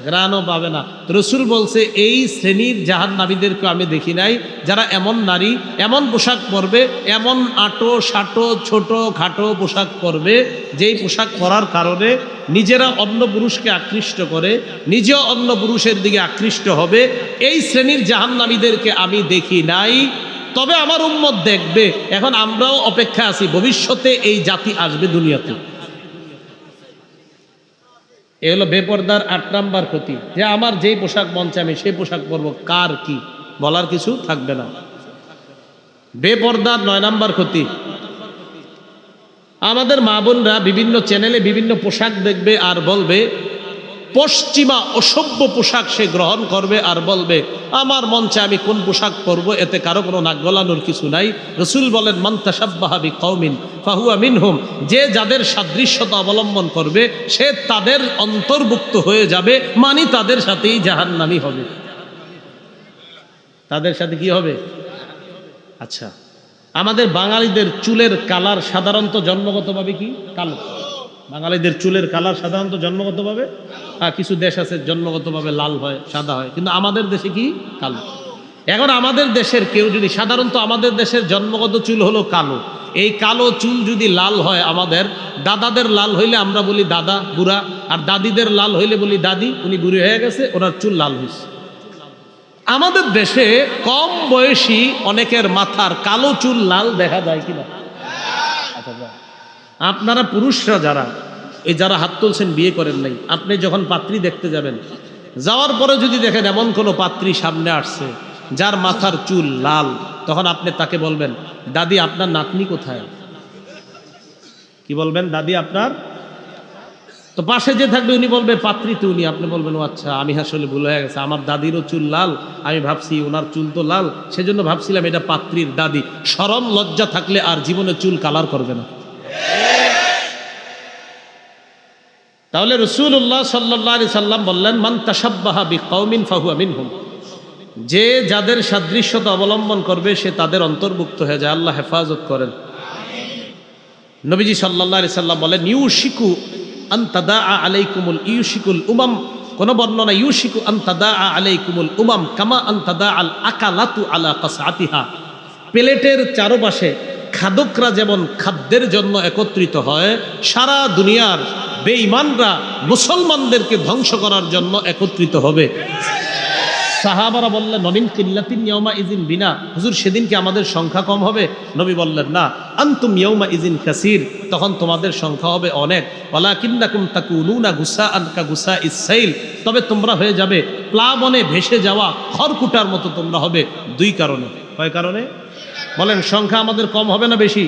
ঘ্রাণও পাবে না। রাসূল বলছে এই শ্রেণীর জাহান্নামীদেরকে আমি দেখি নাই, যারা এমন নারী, এমন পোশাক পরবে, এমন আটো সাটো ছোট খাটো পোশাক পরবে, যেই পোশাক পরার কারণে নিজেরা অন্য পুরুষকে আকৃষ্ট করে, নিজেও অন্য পুরুষের দিকে আকৃষ্ট হবে। এই শ্রেণীর জাহান্নামীদেরকে আমি দেখি নাই, তবে আমার উম্মত দেখবে। এখন আমরাও অপেক্ষা আছি, ভবিষ্যতে এই জাতি আসবে দুনিয়াতে। এ হলো বেপরদার 8 নাম্বার ক্ষতি, যে আমার যেই পোশাক মন চায় আমি সেই পোশাক পরবো, কার কি বলার কিছু থাকবে না। বেপরদার 9 নাম্বার ক্ষতি, আমাদের মা বোনরা বিভিন্ন চ্যানেলে বিভিন্ন পোশাক দেখবে আর বলবে, পশ্চিমা অসভ্য পোশাক সে গ্রহণ করবে আর বলবে আমার মন চায় আমি কোন পোশাক পরবো, এতে কারো কোনো নাক গলানোর কিছু নাই। রাসূল বলেন, মান তাশাব্বাহা বিকওমিন ফাহুয়া মিনহুম, যে যাদের সাদৃশ্যতা অবলম্বন করবে সে তাদের অন্তর্ভুক্ত হয়ে যাবে, মানে তাদের সাথেই জাহান্নামী হবে। তাদের সাথে কি হবে? আচ্ছা, আমাদের বাঙালিদের চুলের কালার সাধারণত জন্মগতভাবে কি? কালো। বাঙালিদের চুলের কালার সাধারণত জন্মগতভাবে, কিছু দেশ আছে জন্মগতভাবে লাল হয়, সাদা হয়, কিন্তু আমাদের দেশে কি? কালো। এখন আমাদের দেশের কেউ যদি, সাধারণত আমাদের দেশের জন্মগত চুল হলো কালো, এই কালো চুল যদি লাল হয়, আমাদের দাদাদের লাল হইলে আমরা বলি দাদা বুড়া, আর দাদিদের লাল হইলে বলি দাদি উনি বুড়ি হয়ে গেছে, ওনার চুল লাল হয়েছে। আমাদের দেশে কম বয়সী অনেকের মাথার কালো চুল লাল দেখা যায় কিনা? আচ্ছা, আপনারা পুরুষরা যারা এই যারা হাত তুলছেন বিয়ে করেন নাই, আপনি যখন পাত্রী দেখতে যাবেন, যাওয়ার পরে যদি দেখেন এমন কোনো পাত্রী সামনে আসছে যার মাথার চুল লাল, তখন আপনি তাকে বলবেন, দাদি আপনার নাতনি কোথায়? কি বলবেন? দাদি আপনার। তো পাশে যে থাকবে উনি বলবে পাত্রী তো উনি, আপনি বলবেন ও আচ্ছা, আমি আসলে ভুল হয়ে গেছে, আমার দাদিরও চুল লাল, আমি ভাবছি ওনার চুল তো লাল, সেজন্য ভাবছিলাম এটা পাত্রীর দাদি। শরম লজ্জা থাকলে আর জীবনে চুল কালার করবে না। তাহলে রাসূলুল্লাহ সাল্লাল্লাহু আলাইহি সাল্লাম বললেন, মান তাশাব্বাহা বিকওমিন ফাহুয়া মিনহুম, যে যাদের সাদৃশ্যতা অবলম্বন করবে সে তাদের অন্তর্ভুক্ত হয়ে যায়। আল্লাহ হেফাজত করেন। নবীজি সাল্লাল্লাহু আলাইহি সাল্লাম বলেন, ইউশিকু আন তাদা আলাইকুমুল ইউশিকুল উমাম, কোন বর্ণনা ইউশিকু আন তাদা আলাইকুমুল উমাম কামা আন তাদা আল আকালাতু আলা কাসআতিহা, প্লেটের চারপাশে খাদকরা যেমন খাদ্যের জন্য একত্রিত হয়, সারা দুনিয়ার বেঈমানরা মুসলমানদেরকে ধ্বংস করার জন্য একত্রিত হবে। সাহাবারা বললেন, নমিন কিল্লাতিন ইয়াউমা ইজিন বিনা, হুজুর সেদিন কি আমাদের সংখ্যা কম হবে? নবী বললেন, না, আনতুম ইয়াউমা ইজিন কাসীর, তখন তোমাদের সংখ্যা হবে অনেক। ওয়ালাকিন্নাকুম তাকুনুনা গুসাআন কা গুসাইস সাইল, তবে তোমরা হয়ে যাবে প্লাবনে ভেসে যাওয়া খড়কুটার মতো তোমরা হবে। 2 কারণে। কয় কারণে? বলেন, সংখ্যা আমাদের কম হবে না বেশি?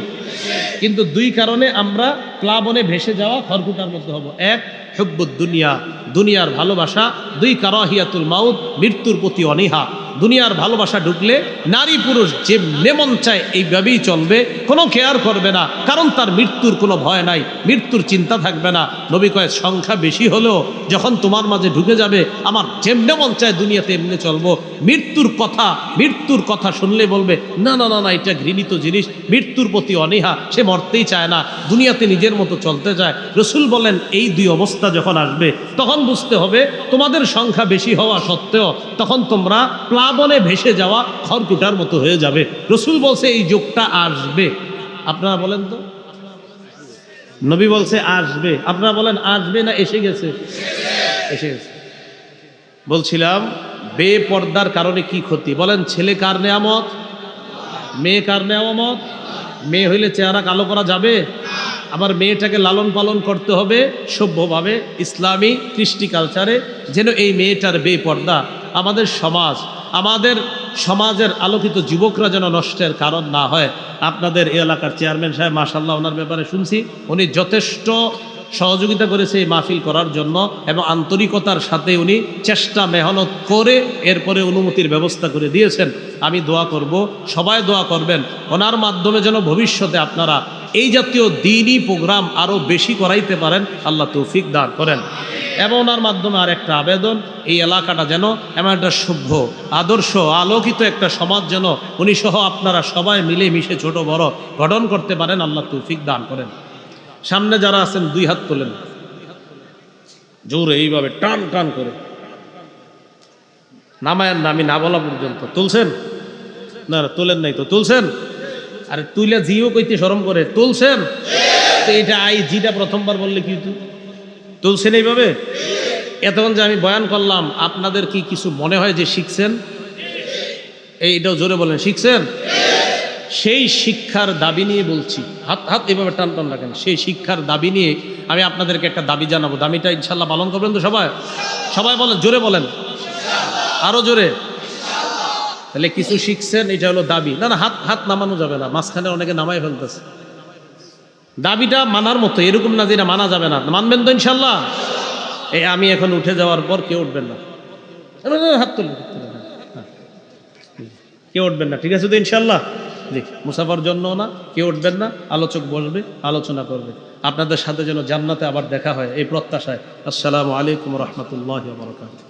কিন্তু 2 কারণে আমরা প্লাবনে ভেসে যাওয়া খড়কুটার মতো হব। 1, হুব্বুদ দুনিয়া, দুনিয়ার ভালোবাসা। 2, কারাহিয়াতুল মাউত, মৃত্যুর প্রতি অনীহা। দুনিয়ার ভালোবাসা ঢুকলে নারী পুরুষ যে মন চায় এইভাবেই চলবে, কোনো কেয়ার করবে না, কারণ তার মৃত্যুর কোনো ভয় নাই, মৃত্যুর চিন্তা থাকবে না। নবী কয়, সংখ্যা বেশি হলেও যখন তোমার মাঝে ঢুকে যাবে, আমার যেমনে মন চায় দুনিয়াতে এমনি চলবো, মৃত্যুর কথা শুনলে বলবে না না না না, এটা ঘৃণিত জিনিস, মৃত্যুর প্রতি অনীহা, সে মরতেই চায় না, দুনিয়াতে নিজের মতো চলতে চায়। রাসূল বলেন, এই 2 অবস্থা যখন আসবে তখন বুঝতে হবে তোমাদের সংখ্যা বেশি হওয়া সত্ত্বেও তখন তোমরা প্লাবনে ভেসে যাওয়া খড়কুটার মতো হয়ে যাবে। রাসূল বলছে এই যুগটা আসবে। আপনারা বলেন তো, নবী বলছে আসবে, আপনারা বলেন আসবে না এসে গেছে? এসে গেছে। বলছিলাম বেপর্দার কারণে কি ক্ষতি বলেন? ছেলে কার নেয়ামত? মেয়ে কার নেয়ামত? মেয়ে হইলে চেহারা কালো করা যাবে? আবার মেয়েটাকে লালন পালন করতে হবে সভ্যভাবে, ইসলামী কৃষ্টি কালচারে, যেন এই মেয়েটার বেপর্দা আমাদের সমাজের আলোকিত যুবকরা যেন নষ্টের কারণ না হয়। আপনাদের এই এলাকার চেয়ারম্যান সাহেব, মাশাআল্লাহ, ওনার ব্যাপারে শুনছি উনি যথেষ্ট সহযোগিতা করেছে এই মাহফিল করার জন্য, এবং আন্তরিকতার সাথে উনি চেষ্টা মেহনত করে এরপরে অনুমতির ব্যবস্থা করে দিয়েছেন। আমি দোয়া করব, সবাই দোয়া করবেন, ওনার মাধ্যমে যেন ভবিষ্যতে আপনারা এই জাতীয় দ্বীনি প্রোগ্রাম আরও বেশি করাইতে পারেন। আল্লাহ তৌফিক দান করেন। এবং ওনার মাধ্যমে আর একটা আবেদন, এই এলাকাটা যেন এমন একটা সভ্য, আদর্শ, আলোকিত একটা সমাজ যেন উনি সহ আপনারা সবাই মিলে মিশে ছোট বড় গঠন করতে পারেন। আল্লাহ তৌফিক দান করেন। সামনে যারা আছেন 2 হাত তোলেন জোরে, এইভাবে টান টান করে নামায়েন না, আমি না বলা পর্যন্ত। তুলছেন? না তোলেন নাই তো, তুলছেন? আরে তুইলে জিও কইতে শরম করে, তুলছেন? তো এটা জিটা প্রথমবার বললে কি তুলছেন এইভাবে? এতক্ষণ যে আমি বয়ান করলাম, আপনাদের কি কিছু মনে হয় যে শিখছেন? এইটাও জোরে বলেন, শিখছেন? সেই শিক্ষার দাবি নিয়ে বলছি, হাত হাত এভাবে টান টান রাখেন। সেই শিক্ষার দাবি নিয়ে আমি আপনাদেরকে একটা দাবি জানাবো। দাবিটা ইনশাল্লাহ পালন করবেন তো সবাই? সবাই বলেন, জোরে বলেন, আরো জোরে। তাহলে কিছু শিখছেন, এটা হলো দাবি। না না, হাত হাত নামানো যাবে না, মাঝখানে অনেকে নামাই ফেলতেছে। দাবিটা মানার মতো, এরকম না যে এটা মানা যাবে না। মানবেন তো ইনশাল্লাহ? এই আমি এখন উঠে যাওয়ার পর কেউ উঠবেন না, হাত তুলবেন, কেউ উঠবেন না, ঠিক আছে তো ইনশাল্লাহ? জি, মুসাফার জন্য না, কেউ উঠবেন না, আলোচক বসবে, আলোচনা করবে। আপনাদের সাথে যেন জান্নাতে আবার দেখা হয় এই প্রত্যাশায়। আসসালামু আলাইকুম রহমতুল্লাহ ওয়া বারাকাতুহু।